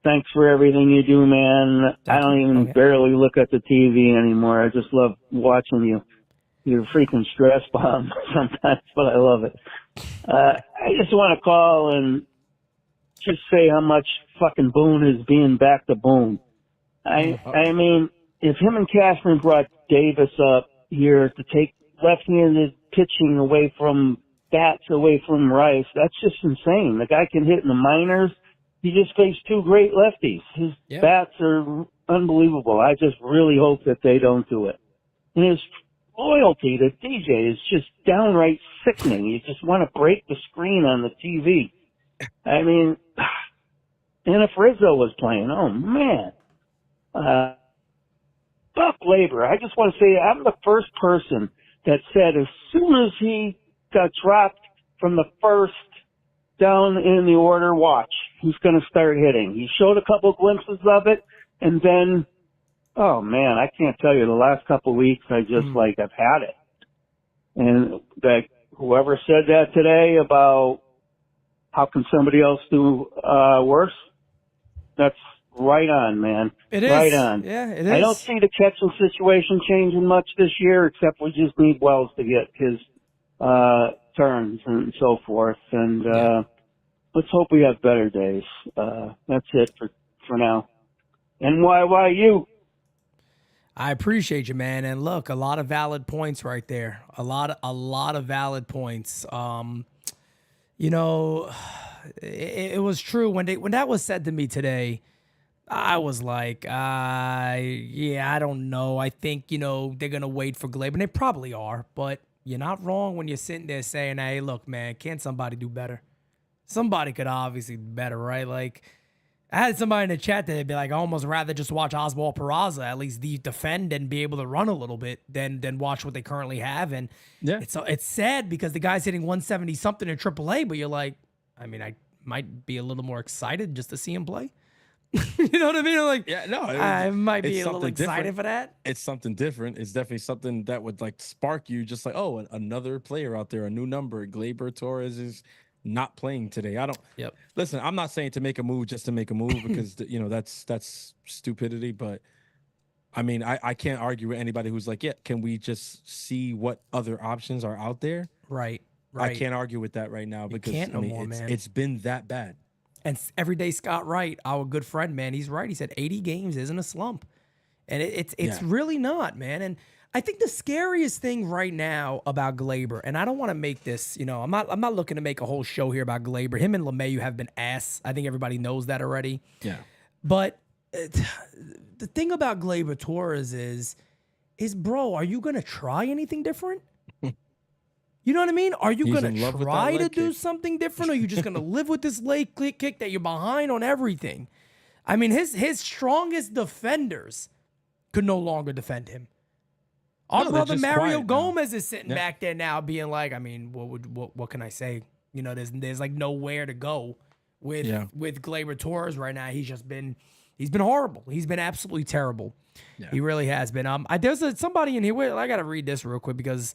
Thanks for everything you do, man. I don't even barely look at the TV anymore. I just love watching you. You're a freaking stress bomb sometimes, but I love it. I just want to call and just say how much fucking Boone is being back to Boone. I mean, if him and Cashman brought Davis up here to take left-handed pitching away from bats away from Rice. That's just insane. The guy can hit in the minors. He just faced two great lefties. His bats are unbelievable. I just really hope that they don't do it. And his loyalty to DJ is just downright sickening. You just want to break the screen on the TV. I mean, and if Rizzo was playing, oh man. Buck Gleyber, I just want to say I'm the first person that said as soon as he got dropped from the first down in the order, watch, he's going to start hitting. He showed a couple glimpses of it, and then, oh man, I can't tell you, the last couple of weeks, I just I've had it. And that whoever said that today about how can somebody else do worse, that's right on, man. It is. Right on. Yeah, it is. I don't see the catching situation changing much this year, except we just need Wells to get his turns and so forth. And let's hope we have better days. That's it for now. NYYU. I appreciate you, man. And look, a lot of valid points right there. A lot of valid points. You know, it was true when that was said to me today. I was like, I don't know. I think, they're going to wait for Gleyber. And they probably are. But you're not wrong when you're sitting there saying, hey, look, man, can't somebody do better? Somebody could obviously do better, right? Like, I had somebody in the chat that'd be like, I almost rather just watch Oswald Peraza at least defend and be able to run a little bit than watch what they currently have. And it's sad because the guy's hitting 170-something in AAA, but you're like, I mean, I might be a little more excited just to see him play. You know what I mean? Like, I might be a little excited for that. It's something different. It's definitely something that would spark you, just like, oh, another player out there, a new number. Gleyber Torres is not playing today. I don't. Yep. Listen, I'm not saying to make a move just to make a move because that's stupidity. But I mean, I can't argue with anybody who's like, yeah, can we just see what other options are out there? Right. I can't argue with that right now because it's been that bad. And everyday Scott Wright, our good friend, man, he's right. He said 80 games isn't a slump. And it's really not, man. And I think the scariest thing right now about Gleyber, and I don't want to make this, I'm not looking to make a whole show here about Gleyber. Him and LeMahieu have been ass. I think everybody knows that already. Yeah. But the thing about Gleyber Torres is, bro, are you going to try anything different? You know what I mean? Are you going to try to do something different, or are you just going to live with this leg kick that you're behind on everything? I mean, his strongest defenders could no longer defend him. Our brother Mario Gomez is sitting back there now being like, I mean, what can I say? There's like nowhere to go with Gleyber Torres right now. He's been horrible. He's been absolutely terrible. Yeah. He really has been. There's somebody in here. I got to read this real quick because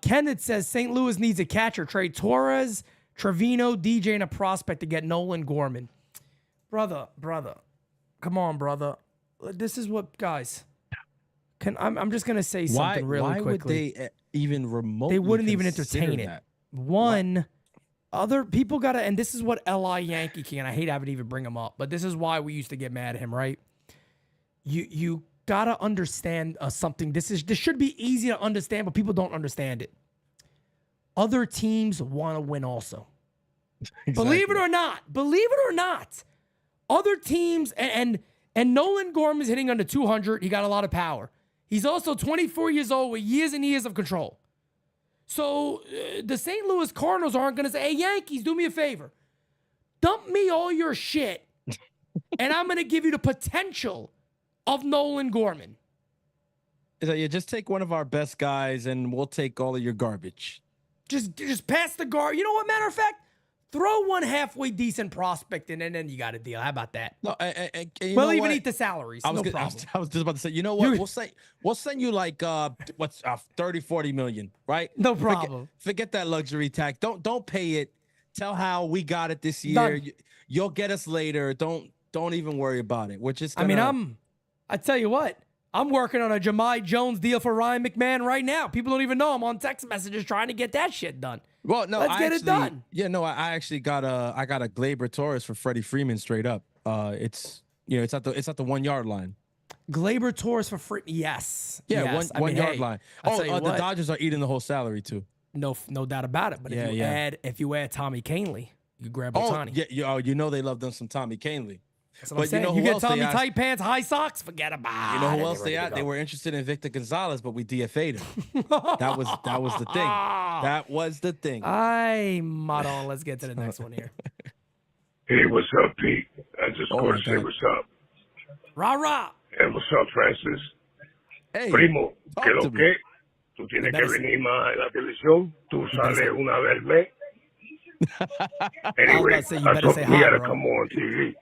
Kenneth says St. Louis needs a catcher. Trade Torres, Trevino, DJ, and a prospect to get Nolan Gorman. Brother, come on, brother. This is what, guys. I'm just gonna say something really quickly. Why would they even remotely? They wouldn't even entertain it. Other people gotta, and this is what L.I. Yankee can. I hate having to even bring him up, but this is why we used to get mad at him, right? You gotta understand something. This should be easy to understand, but people don't understand it. Other teams want to win also. Exactly. Believe it or not, other teams and Nolan Gorman is hitting under 200. He got a lot of power. He's also 24 years old with years and years of control. So the St. Louis Cardinals aren't going to say, hey, Yankees, do me a favor. Dump me all your shit, and I'm going to give you the potential of Nolan Gorman. Just take one of our best guys, and we'll take all of your garbage. Just pass the guard. You know what, matter of fact? Throw one halfway decent prospect in, and then you got a deal. How about that? No, we'll even eat the salaries. I was just about to say, you know what? We'll send you like 30, 40 million, right? No problem. Forget that luxury tax. Don't pay it. Tell Hal we got it this year. You'll get us later. Don't even worry about it. We're just gonna... I tell you what. I'm working on a Jahmai Jones deal for Ryan McMahon right now. People don't even know I'm on text messages trying to get that shit done. Well, no, let's get it done. Yeah, no, I actually got a Gleyber Torres for Freddie Freeman straight up. It's at the 1 yard line. Gleyber Torres for Freeman, yes. Yeah, yes. 1 yard line. The Dodgers are eating the whole salary too. No doubt about it. But if you add Tommy Kahnle, you grab Ohtani. Yeah, you know they love them some Tommy Kahnle. That's what I'm saying. You get Tommy tight pants, high socks, forget about it. You know who else they had? They were interested in Victor Gonzalez, but we DFA'd him. that was the thing. That was the thing. Ay, Maron. Let's get to the next one here. Hey, what's up, Pete? I just called to say what's up. Rah. And what's up, Francis? Hey, Primo, ¿qué lo que? Tú tienes que venir más a la televisión. Tú sales una vez al mes. Anyway, I thought we got to come on TV.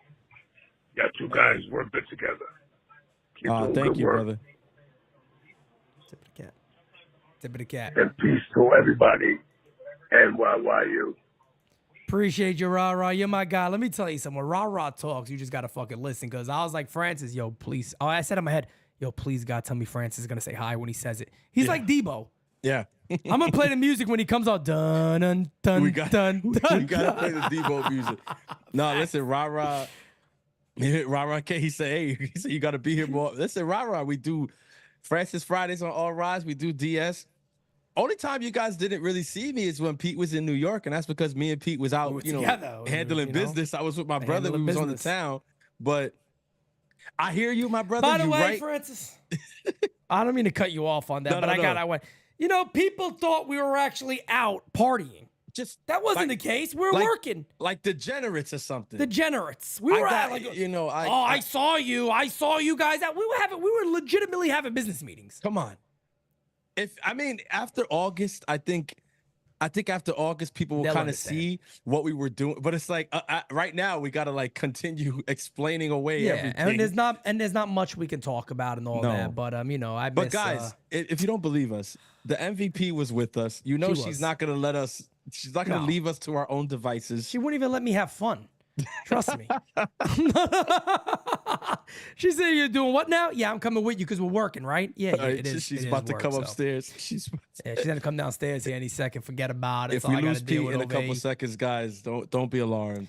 Got two guys work good together. Thank you, brother. Tip of the cat. And peace to everybody. NYYU. Appreciate you, Rah. You're my guy. Let me tell you something. When Rah talks, you just got to fucking listen. Because I was like, Francis, yo, please. Oh, I said in my head, yo, please, God, tell me Francis is going to say hi when he says it. He's like Debo. Yeah. I'm going to play the music when he comes out. Dun, dun, dun, dun. We got to play the Debo music. No, listen, Rah. He said, hey, you got to be here more. Listen, Rah, we do Francis Fridays on All Rise. We do DS. Only time you guys didn't really see me is when Pete was in New York, and that's because me and Pete was out, handling business. I was with my brother. We was on the town. But I hear you, my brother. By the way, Francis, I don't mean to cut you off on that, but I went. You know, people thought we were actually out partying. That wasn't the case. We were working like degenerates or something. Degenerates. We were I saw you. I saw you guys out. We were legitimately having business meetings. Come on. After August, I think after August, people will kind of see what we were doing. But it's like right now, we got to like continue explaining away everything. And there's not much we can talk about and all that. But But guys, if you don't believe us, the MVP was with us. You know she's not gonna let us. She's not gonna leave us to our own devices. She wouldn't even let me have fun. Trust me. She said, "You're doing what now?" Yeah, I'm coming with you because we're working, right? Yeah, it is. She's about to come upstairs. She's gonna come downstairs here any second. Forget about it. If we lose Pete in a couple seconds, guys, don't be alarmed.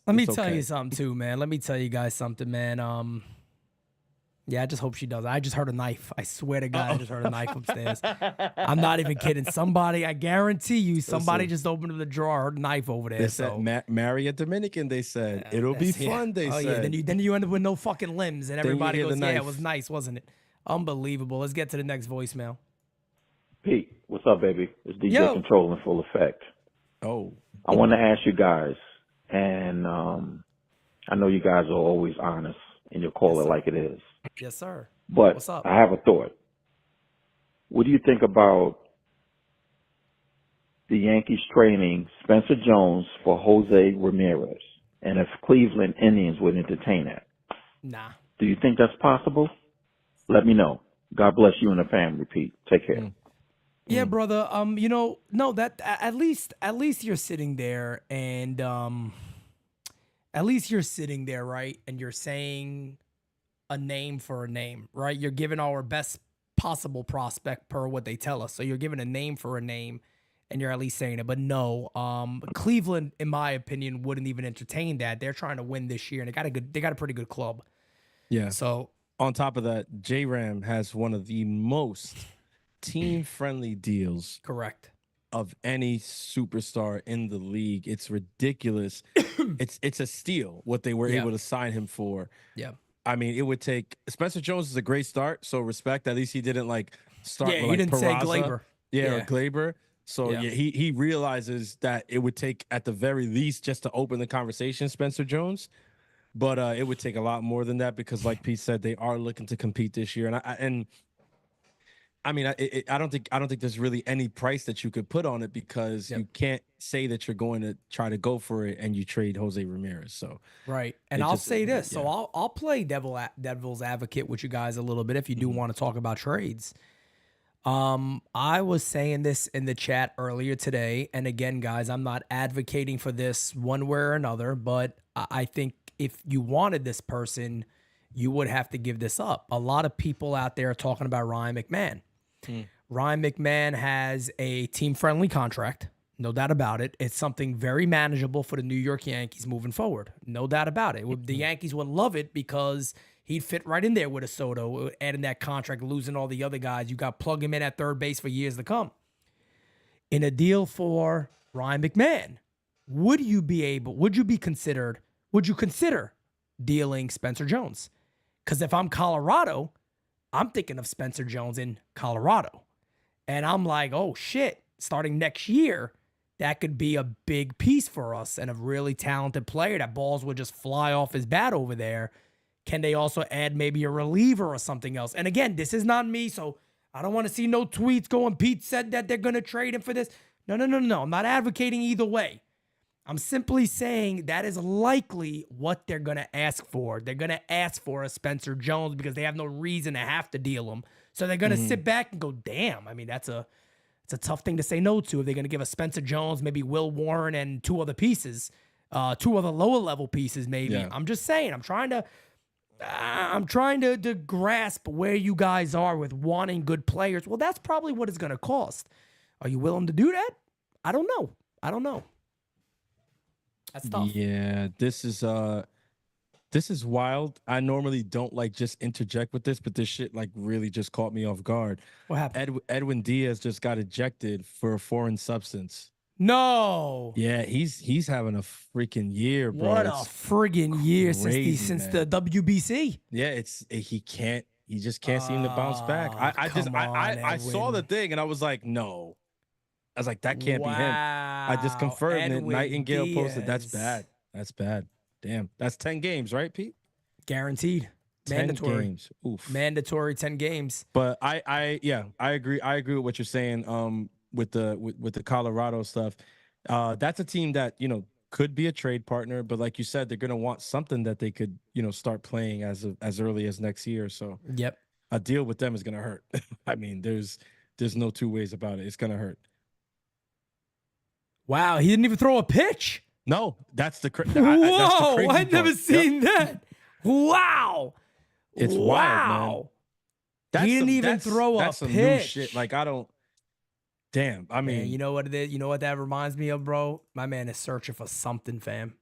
Let me tell you something too, man. Let me tell you guys something, man. Yeah, I just hope she does. I just heard a knife. I swear to God, I just heard a knife upstairs. I'm not even kidding. Somebody, I guarantee you, somebody just opened up the drawer, heard a knife over there. They said, marry a Dominican, they said. It'll be fun, they said. Yeah, then you end up with no fucking limbs, and everybody goes, yeah, it was nice, wasn't it? Unbelievable. Let's get to the next voicemail. Pete, what's up, baby? It's DJ Control in full effect. Oh. I want to ask you guys, and I know you guys are always honest, and you'll call it like it is. Yes, sir. But what's up? I have a thought. What do you think about the Yankees trading Spencer Jones for Jose Ramirez? And if Cleveland Indians would entertain that? Nah. Do you think that's possible? Let me know. God bless you and the family, Pete. Take care. Yeah, brother. No, that at least you're sitting there and at least you're sitting there, right? And you're saying a name for a name, right? You're giving our best possible prospect per what they tell us. So you're giving a name for a name and you're at least saying it. But no, Cleveland, in my opinion, wouldn't even entertain that. They're trying to win this year and they got a pretty good club. Yeah. So on top of that, J-Ram has one of the most team-friendly deals. Correct. Of any superstar in the league. It's ridiculous. It's a steal what they were able to sign him for. Yeah. I mean, it would take Spencer Jones is a great start, so respect. At least he didn't start with he didn't Peraza. say Gleyber. Or Gleyber. So he realizes that it would take at the very least just to open the conversation, Spencer Jones. But it would take a lot more than that because, like Pete said, they are looking to compete this year. I don't think there's really any price that you could put on it because you can't say that you're going to try to go for it and you trade Jose Ramirez. So right, and I'll say this. So I'll play devil's advocate with you guys a little bit if you do want to talk about trades. I was saying this in the chat earlier today, and again, guys, I'm not advocating for this one way or another, but I think if you wanted this person, you would have to give this up. A lot of people out there are talking about Ryan McMahon. Ryan McMahon has a team-friendly contract, no doubt about it. It's something very manageable for the New York Yankees moving forward, no doubt about it. The Yankees would love it because he'd fit right in there with a Soto, adding that contract, losing all the other guys. You got plug him in at third base for years to come. in a deal for Ryan McMahon, would you consider dealing Spencer Jones? Because if I'm Colorado, I'm thinking of Spencer Jones in Colorado. And I'm like, oh shit, starting next year, that could be a big piece for us and a really talented player that balls would just fly off his bat over there. Can they also add maybe a reliever or something else? And again, this is not me, so I don't want to see no tweets going, Pete said that they're going to trade him for this. No. I'm not advocating either way. I'm simply saying that is likely what they're going to ask for. They're going to ask for a Spencer Jones because they have no reason to have to deal him. So they're going to sit back and go, damn. I mean, it's a tough thing to say no to if they're going to give a Spencer Jones, maybe Will Warren and two other pieces, two other lower level pieces maybe. Yeah. I'm just saying, I'm trying to grasp where you guys are with wanting good players. Well, that's probably what it's going to cost. Are you willing to do that? I don't know. That's tough. Yeah, this is wild. I normally don't like just interject with this, but this shit like really just caught me off guard. What happened? Edwin Diaz just got ejected for a foreign substance. No. Yeah, he's having a freaking year, bro. What a friggin' year since the WBC. Yeah, he just can't seem to bounce back. I saw the thing and I was like, no. I was like, that can't be him. I just confirmed it. Nightingale posted. That's bad. That's bad. Damn. That's 10 games, right, Pete? Guaranteed. 10 Mandatory. games. Oof. Mandatory 10 games. But I agree. I agree with what you're saying. With the Colorado stuff. That's a team that, could be a trade partner, but like you said, they're gonna want something that they could, start playing as early as next year. So yep. A deal with them is gonna hurt. I mean, there's no two ways about it. It's gonna hurt. Wow, he didn't even throw a pitch. No, that's the crazy. Whoa, I've never seen that. Wow, it's wild, man. He didn't even throw a pitch. Some new shit. Like I don't. Damn, I mean, man, you know what it is? You know what that reminds me of, bro? My man is searching for something, fam.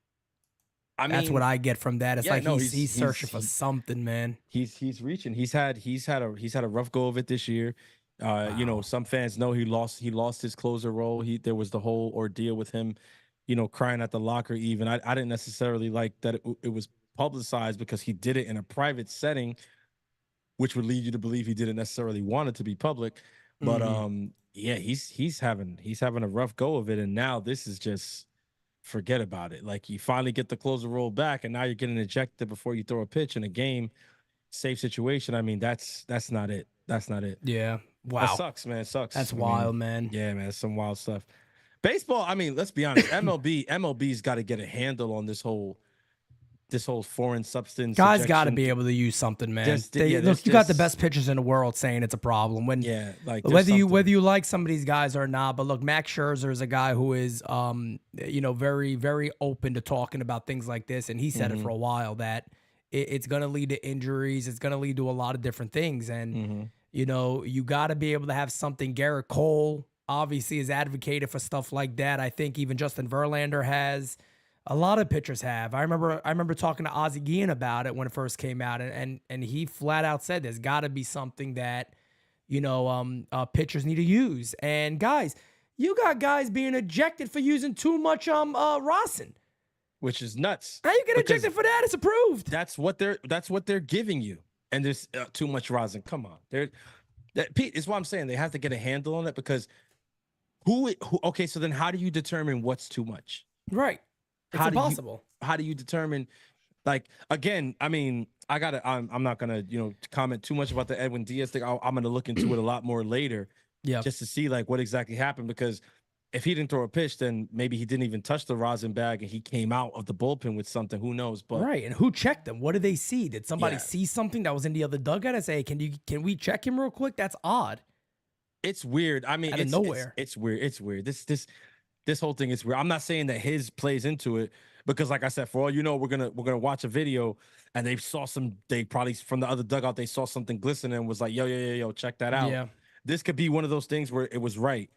That's what I get from that. It's he's searching for something, man. He's reaching. He's had a rough go of it this year. Wow. Some fans know he lost his closer role. There was the whole ordeal with him, crying at the locker. Even I didn't necessarily like that it was publicized because he did it in a private setting, which would lead you to believe he didn't necessarily want it to be public. But yeah, he's having a rough go of it, and now this is just forget about it. Like you finally get the closer role back, and now you're getting ejected before you throw a pitch in a game, safe situation. I mean, that's not it. That's not it. Yeah. Wow. That sucks, man. It sucks. That's wild, man. Yeah, man. It's some wild stuff. Baseball, I mean, let's be honest. MLB's got to get a handle on this whole foreign substance. Guys got to be able to use something, man. Look, you got the best pitchers in the world saying it's a problem. Whether you like some of these guys or not, but look, Max Scherzer is a guy who is, very, very open to talking about things like this, and he said it for a while that it's going to lead to injuries. It's going to lead to a lot of different things, and you got to be able to have something. Garrett Cole obviously has advocated for stuff like that. I think even Justin Verlander has. A lot of pitchers have. I remember talking to Ozzie Guillen about it when it first came out, and he flat out said there's got to be something that pitchers need to use. And guys, you got guys being ejected for using too much rosin, which is nuts. How you get ejected for that? It's approved. That's what they're giving you, and there's too much rosin. Come on, Pete is what I'm saying. They have to get a handle on it because who? Okay, so then how do you determine what's too much? Right. It's impossible. How do you determine? Like again, I mean, I'm not gonna comment too much about the Edwin Diaz thing. I'm gonna look into it a lot more later, just to see like what exactly happened. Because if he didn't throw a pitch, then maybe he didn't even touch the rosin bag, and he came out of the bullpen with something. Who knows? But right, and who checked him? What did they see? Did somebody see something that was in the other dugout and say, "Can we check him real quick?" That's odd. It's weird. I mean, out of nowhere. It's weird. It's weird. This whole thing is weird. I'm not saying that his plays into it because, like I said, for all you know, we're gonna watch a video and they probably from the other dugout they saw something glistening and was like, yo, check that out. Yeah. This could be one of those things where it was right.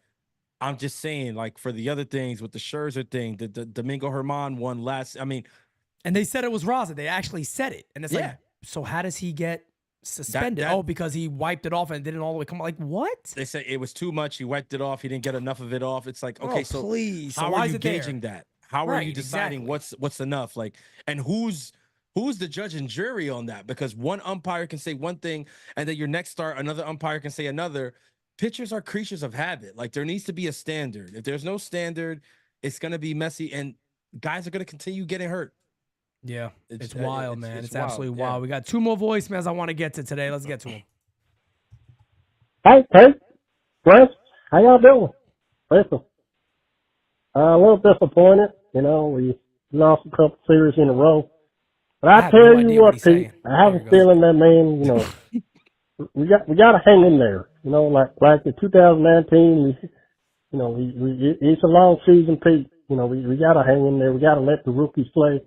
I'm just saying, like for the other things with the Scherzer thing, the Domingo Germán one last. I mean, and they said it was rosin. They actually said it, and it's like, so how does he get suspended. Because he wiped it off and didn't all the way come. Like, what? They say it was too much. He wiped it off. He didn't get enough of it off. It's like, okay, so please. how So why are is you it there? gauging that? How are you deciding what's enough? Like, and who's the judge and jury on that? Because one umpire can say one thing, and then your next start, another umpire can say another. Pitchers are creatures of habit. Like, there needs to be a standard. If there's no standard, it's going to be messy, and guys are going to continue getting hurt. Yeah, it's wild, man. It's wild. absolutely wild. We got 2 more voicemails I want to get to today. Let's get to them. Hey, Chris, how y'all doing? Listen, a little disappointed. You know, we lost a couple series in a row. But I tell you what, Pete, I have a feeling that, man, you know, we got to hang in there. You know, like the 2019, it's a long season, Pete. You know, we got to hang in there. We got to let the rookies play.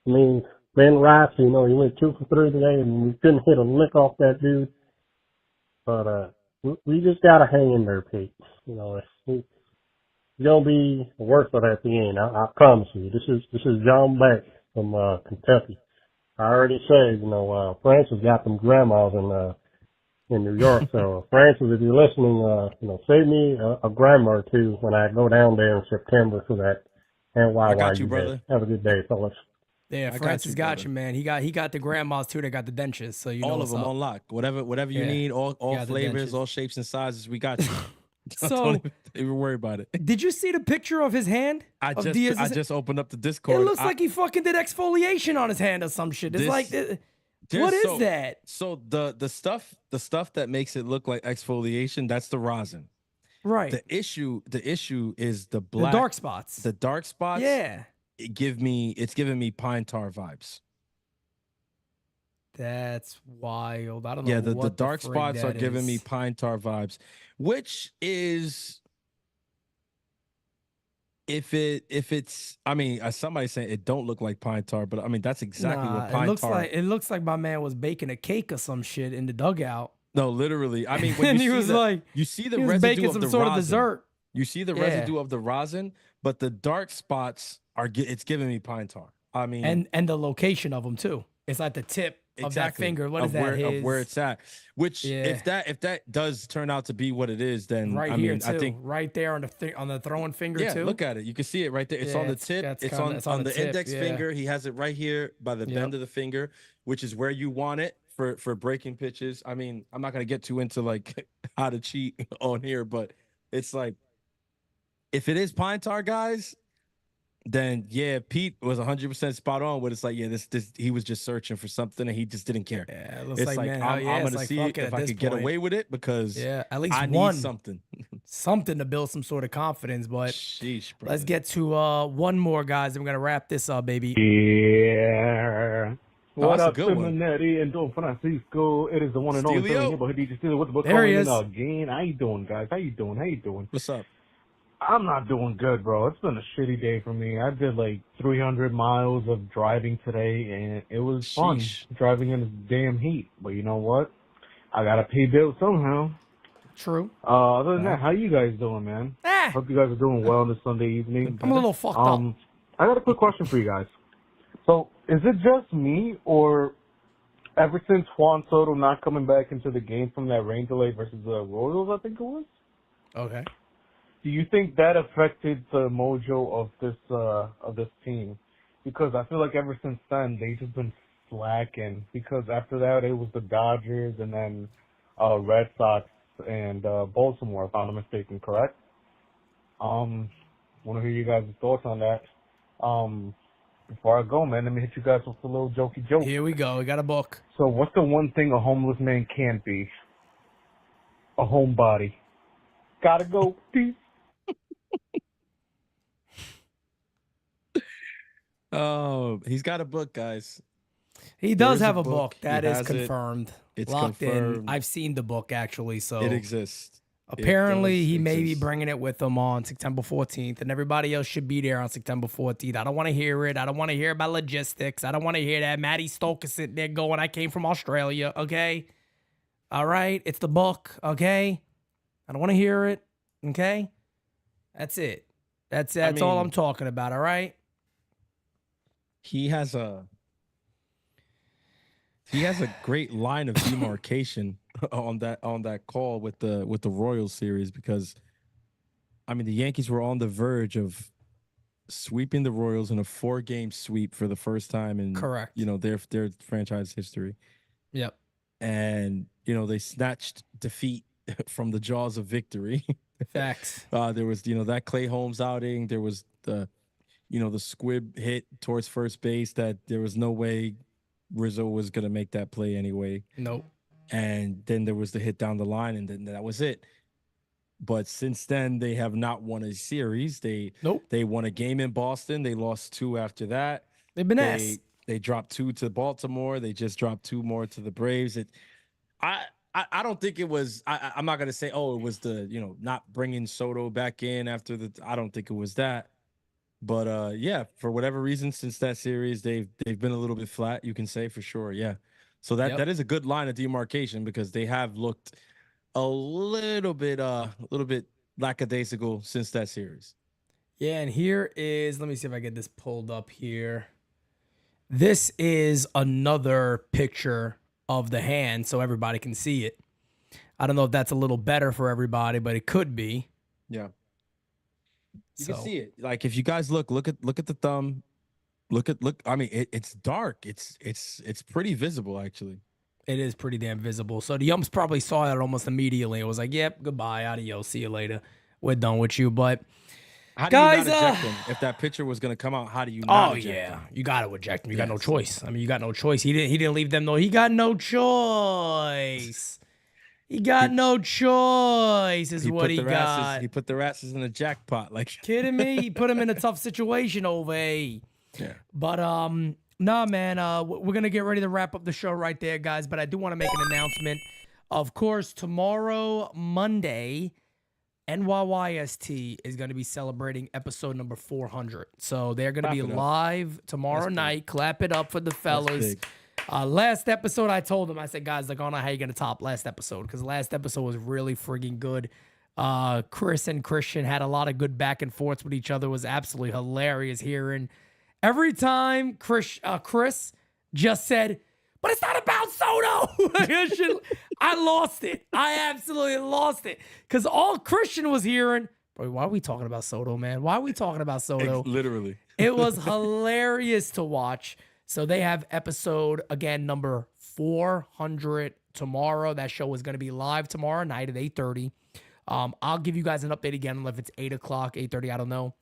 I mean, Ben Rice, you know, he went 2 for 3 today, and we couldn't hit a lick off that dude. But we just got to hang in there, Pete. You know, it's going to be worth it at the end. I promise you. This is John Beck from Kentucky. I already said, you know, Francis got them grandmas in New York. So, Francis, if you're listening, you know, save me a grandma or two when I go down there in September for that NYYU. I got you, brother. Have a good day, fellas. Yeah, Francis got you, man. He got the grandmas too. They got the dentures, so you know all of them on lock. Whatever you need, all flavors, all shapes and sizes, we got you. So don't even worry about it. Did you see the picture of his hand? I just opened up the Discord. It looks like he fucking did exfoliation on his hand or some shit. It's what is that? So the stuff that makes it look like exfoliation, that's the rosin. Right. The issue is the black, the dark spots. The dark spots. Yeah. It's giving me pine tar vibes. That's wild. I don't know. Yeah, the dark spots are giving me pine tar vibes, which is if it's I mean, somebody's saying it don't look like pine tar, but I mean that's exactly what pine tar. It looks like my man was baking a cake or some shit in the dugout. No, literally. I mean, when you see the residue of the rosin, dessert. You see the residue of the rosin, but the dark spots it's giving me pine tar. I mean, and the location of them too. It's like the tip of that finger. What is that? Of where it's at. Which if that does turn out to be what it is, then right I here mean, too. I think right there on the throwing finger too. Yeah, look at it. You can see it right there. It's on the tip. It's on the index finger. He has it right here by the bend of the finger, which is where you want it for breaking pitches. I mean, I'm not gonna get too into like how to cheat on here, but it's like if it is pine tar, guys, then yeah, Pete was 100% spot on. But it's like, yeah, this he was just searching for something and he just didn't care. Yeah, it looks it's like man, I'm gonna see it if I could get away with it because at least I need something to build some sort of confidence. But sheesh, let's get to one more, guys, and we're gonna wrap this up, baby. Yeah. What up, Simonetti and Don Francisco? It is the one and only neighborhood DJ Steeler with the book calling in again. How you doing, guys? How you doing? What's up? I'm not doing good, bro. It's been a shitty day for me. I did like 300 miles of driving today, and it was fun driving in this damn heat. But you know what? I gotta pay bills somehow. True. Other than that, how you guys doing, man? Hope you guys are doing well on this Sunday evening. I'm a little fucked up. I got a quick question for you guys. So, is it just me, or ever since Juan Soto not coming back into the game from that rain delay versus the Royals, I think it was? Okay. Do you think that affected the mojo of this team? Because I feel like ever since then they just been slacking. Because after that it was the Dodgers and then Red Sox and Baltimore, if I'm not mistaken, correct? Want to hear you guys' thoughts on that. Before I go, man, let me hit you guys with a little jokey joke. Here we go. We got a book. So what's the one thing a homeless man can't be? A homebody. Gotta go. Peace. Oh, he's got a book, guys. He does have a book. That is confirmed. It's locked confirmed. in. I've seen the book actually, so it exists. Apparently, he may be bringing it with him on September 14th, and everybody else should be there on September 14th. I don't want to hear it. I don't want to hear about logistics. I don't want to hear that Matty Stoker sitting there going, I came from Australia, okay? All right? It's the book, okay? I don't want to hear it, okay? That's it. That's all I'm talking about, all right? He has He has a great line of demarcation on that call with the Royals series, because I mean the Yankees were on the verge of sweeping the Royals in a 4-game sweep for the first time in Correct. Their franchise history. Yep. And they snatched defeat from the jaws of victory. Facts. There was that Clay Holmes outing. There was the squib hit towards first base that there was no way Rizzo was going to make that play anyway. Nope. And then there was the hit down the line, and then that was it. But since then, they have not won a series. They won a game in Boston. They lost 2 after that. They've been ass. They dropped 2 to Baltimore. They just dropped 2 more to the Braves. I don't think it was. I'm not gonna say, it was the not bringing Soto back in after the. I don't think it was that. But yeah, for whatever reason, since that series, they've been a little bit flat. You can say for sure, yeah. So that is a good line of demarcation, because they have looked a little bit lackadaisical since that series. Yeah, and here is, let me see if I get this pulled up here. This is another picture of the hand so everybody can see it. I don't know if that's a little better for everybody, but it could be. Yeah. You can see it. Like if you guys look at the thumb, look. I mean, it's dark. It's pretty visible actually. It is pretty damn visible. So the umps probably saw it almost immediately. It was like, "Yep, goodbye, adios, see you later. We're done with you." But how do you not eject him? If that pitcher was going to come out, how do you not eject him? You got to eject him. You got no choice. I mean, you got no choice. He didn't leave them. No, he got no choice. He got no choice is what he got. He put the asses in the jackpot. Like kidding me? He put him in a tough situation over. Yeah. But nah, man. We're gonna get ready to wrap up the show right there, guys. But I do want to make an announcement. Of course, tomorrow, Monday, NYYST is going to be celebrating episode number 400. So they're going to be live tomorrow night. Clap it up for the fellas. Last episode, I told them, I said, guys, like, I don't know how you're going to top last episode, because last episode was really friggin' good. Chris and Christian had a lot of good back and forths with each other. It was absolutely hilarious hearing. Every time Chris just said, but it's not about Soto. I lost it. I absolutely lost it. Because all Christian was hearing, bro, why are we talking about Soto, man? Why are we talking about Soto? Literally. It was hilarious to watch. So they have episode, again, number 400 tomorrow. That show is going to be live tomorrow night at 8:30. I'll give you guys an update again if it's 8 o'clock, 8:30, I don't know.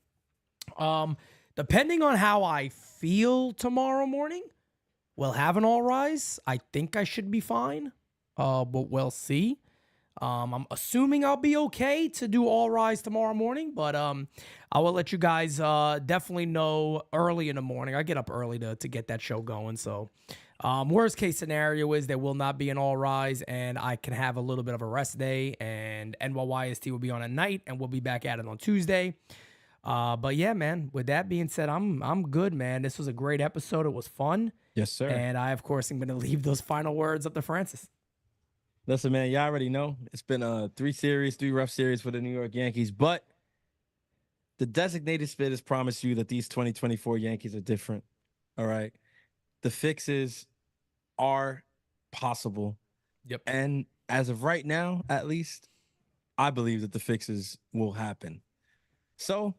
Depending on how I feel tomorrow morning, we'll have an all rise. I think I should be fine, but we'll see. I'm assuming I'll be okay to do all rise tomorrow morning, but I will let you guys definitely know early in the morning. I get up early to get that show going. So worst case scenario is there will not be an all rise, and I can have a little bit of a rest day, and NYYST will be on at night, and we'll be back at it on Tuesday. But yeah, man, with that being said, I'm good, man. This was a great episode. It was fun. Yes, sir. And I, of course, am going to leave those final words up to Francis. Listen, man, y'all already know it's been 3 rough series for the New York Yankees, but the designated Spittaz promised you that these 2024 Yankees are different. All right. The fixes are possible. Yep. And as of right now, at least, I believe that the fixes will happen. So,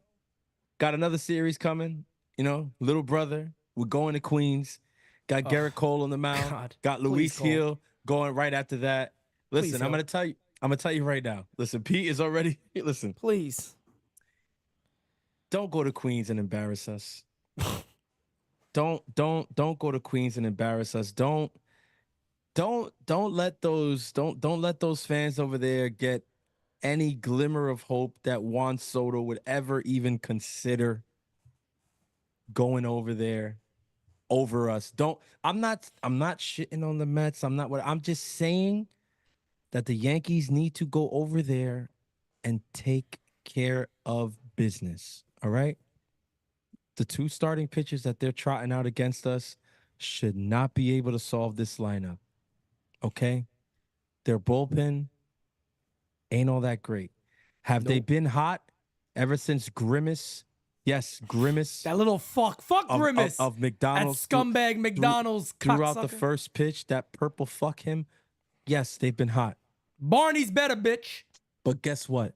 got another series coming. Little brother, we're going to Queens. Got Garrett Cole on the mound. God. Got Luis Hill going right after that. Listen, Please, I'm gonna tell you right now. Listen, Pete is already. Listen, please. Don't go to Queens and embarrass us. Don't go to Queens and embarrass us. Don't let those fans over there get any glimmer of hope that Juan Soto would ever even consider going over there over us. I'm not shitting on the Mets. I'm just saying that the Yankees need to go over there and take care of business. All right? The 2 starting pitchers that they're trotting out against us should not be able to solve this lineup. Okay? Their bullpen ain't all that great. Have they been hot ever since Grimace Yes, Grimace. That little fuck Grimace of McDonald's. That scumbag McDonald's throughout cocksucker. the first pitch, that purple fuck him. Yes, they've been hot. Barney's better, bitch. But guess what?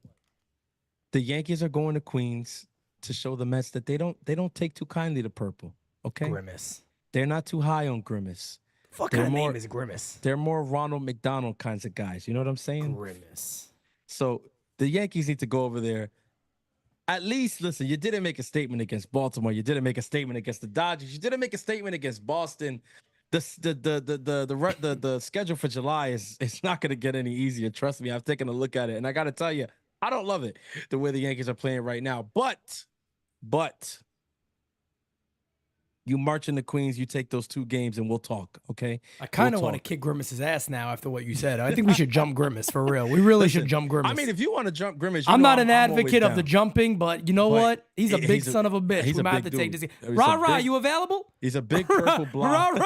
The Yankees are going to Queens to show the Mets that they don't take too kindly to purple. Okay, Grimace. They're not too high on Grimace. What kind of name is Grimace? They're more Ronald McDonald kinds of guys. You know what I'm saying? Grimace. So the Yankees need to go over there. At least, listen, you didn't make a statement against Baltimore. You didn't make a statement against the Dodgers. You didn't make a statement against Boston. The schedule for July is not going to get any easier. Trust me, I've taken a look at it, and I got to tell you, I don't love it the way the Yankees are playing right now. But you march into Queens, you take those 2 games, and we'll talk, okay? I kind of want to kick Grimace's ass now after what you said. I think we should jump Grimace, for real. We really should jump Grimace. I mean, if you want to jump Grimace, I'm not an advocate of the jumping, but you know what? He's a big son of a bitch. We might have to take this. Rah-rah, you available? He's a big purple blob.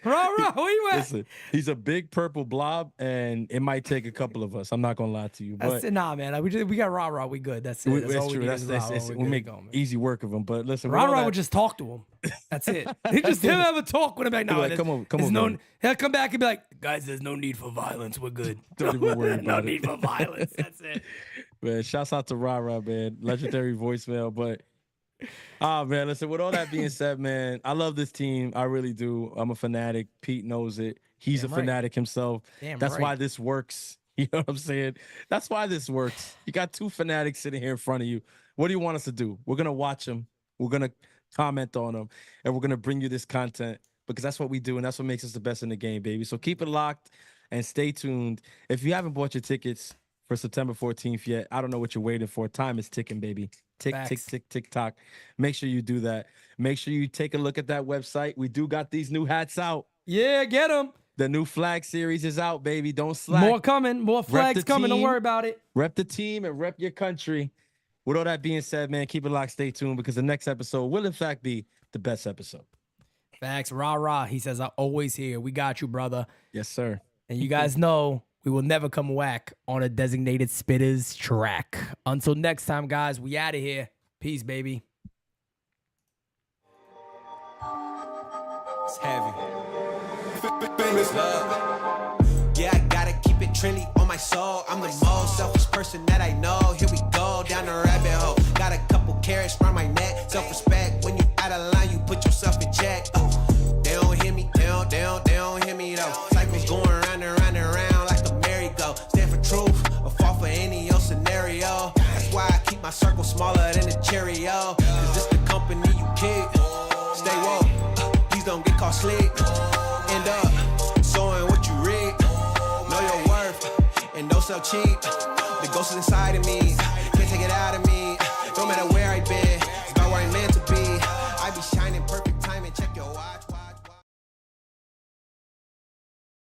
Rah-rah, where you at? Listen, he's a big purple blob, and it might take a couple of us. I'm not going to lie to you. But nah, man. We got Rah-rah. We good. That's it. That's true. We make easy work of him. But listen, Rah-rah would just talk to him. That's it. He'll have a talk with him back. Like, come on. He'll come back and be like, guys, there's no need for violence. We're good. Don't even worry about no need for violence. That's it. Man, shouts out to Rah-Rah, man. Legendary voicemail. But, man, listen, with all that being said, man, I love this team. I really do. I'm a fanatic. Pete knows it. He's a fanatic himself. That's why this works. You know what I'm saying? That's why this works. You got 2 fanatics sitting here in front of you. What do you want us to do? We're going to watch them. We're going to comment on them, and we're going to bring you this content because that's what we do, and that's what makes us the best in the game, baby. So keep it locked and stay tuned. If you haven't bought your tickets for September 14th yet, I don't know what you're waiting for. Time is ticking, baby. Tick, tick, tock. Make sure you do that. Make sure you take a look at that website. We do got these new hats out. Yeah, get them. The new flag series is out, baby. Don't slack. More coming. More flags coming. Don't worry about it. Rep the team and rep your country. With all that being said, man, keep it locked, stay tuned, because the next episode will, in fact, be the best episode. Facts. Rah-rah. He says, I'm always here. We got you, brother. Yes, sir. And you guys know we will never come whack on a designated Spittaz track. Until next time, guys, we out of here. Peace, baby. It's heavy. Famous love. Yeah, I gotta keep it trendy on my soul. I'm the most selfish person that I know. Here we go, down the rabbit hole. Got a couple carrots around my neck. Self-respect, when you out of line, you put yourself in check. They don't hear me, they don't hear me though. Cycles going round and round and round like a merry-go. Stand for truth, or fall for any old scenario. That's why I keep my circle smaller than a Cheerio. Cause this the company you keep. Stay woke, please don't get caught slick. End up, sowing what you reap. Know your worth, and don't sell cheap. The ghost is inside of me.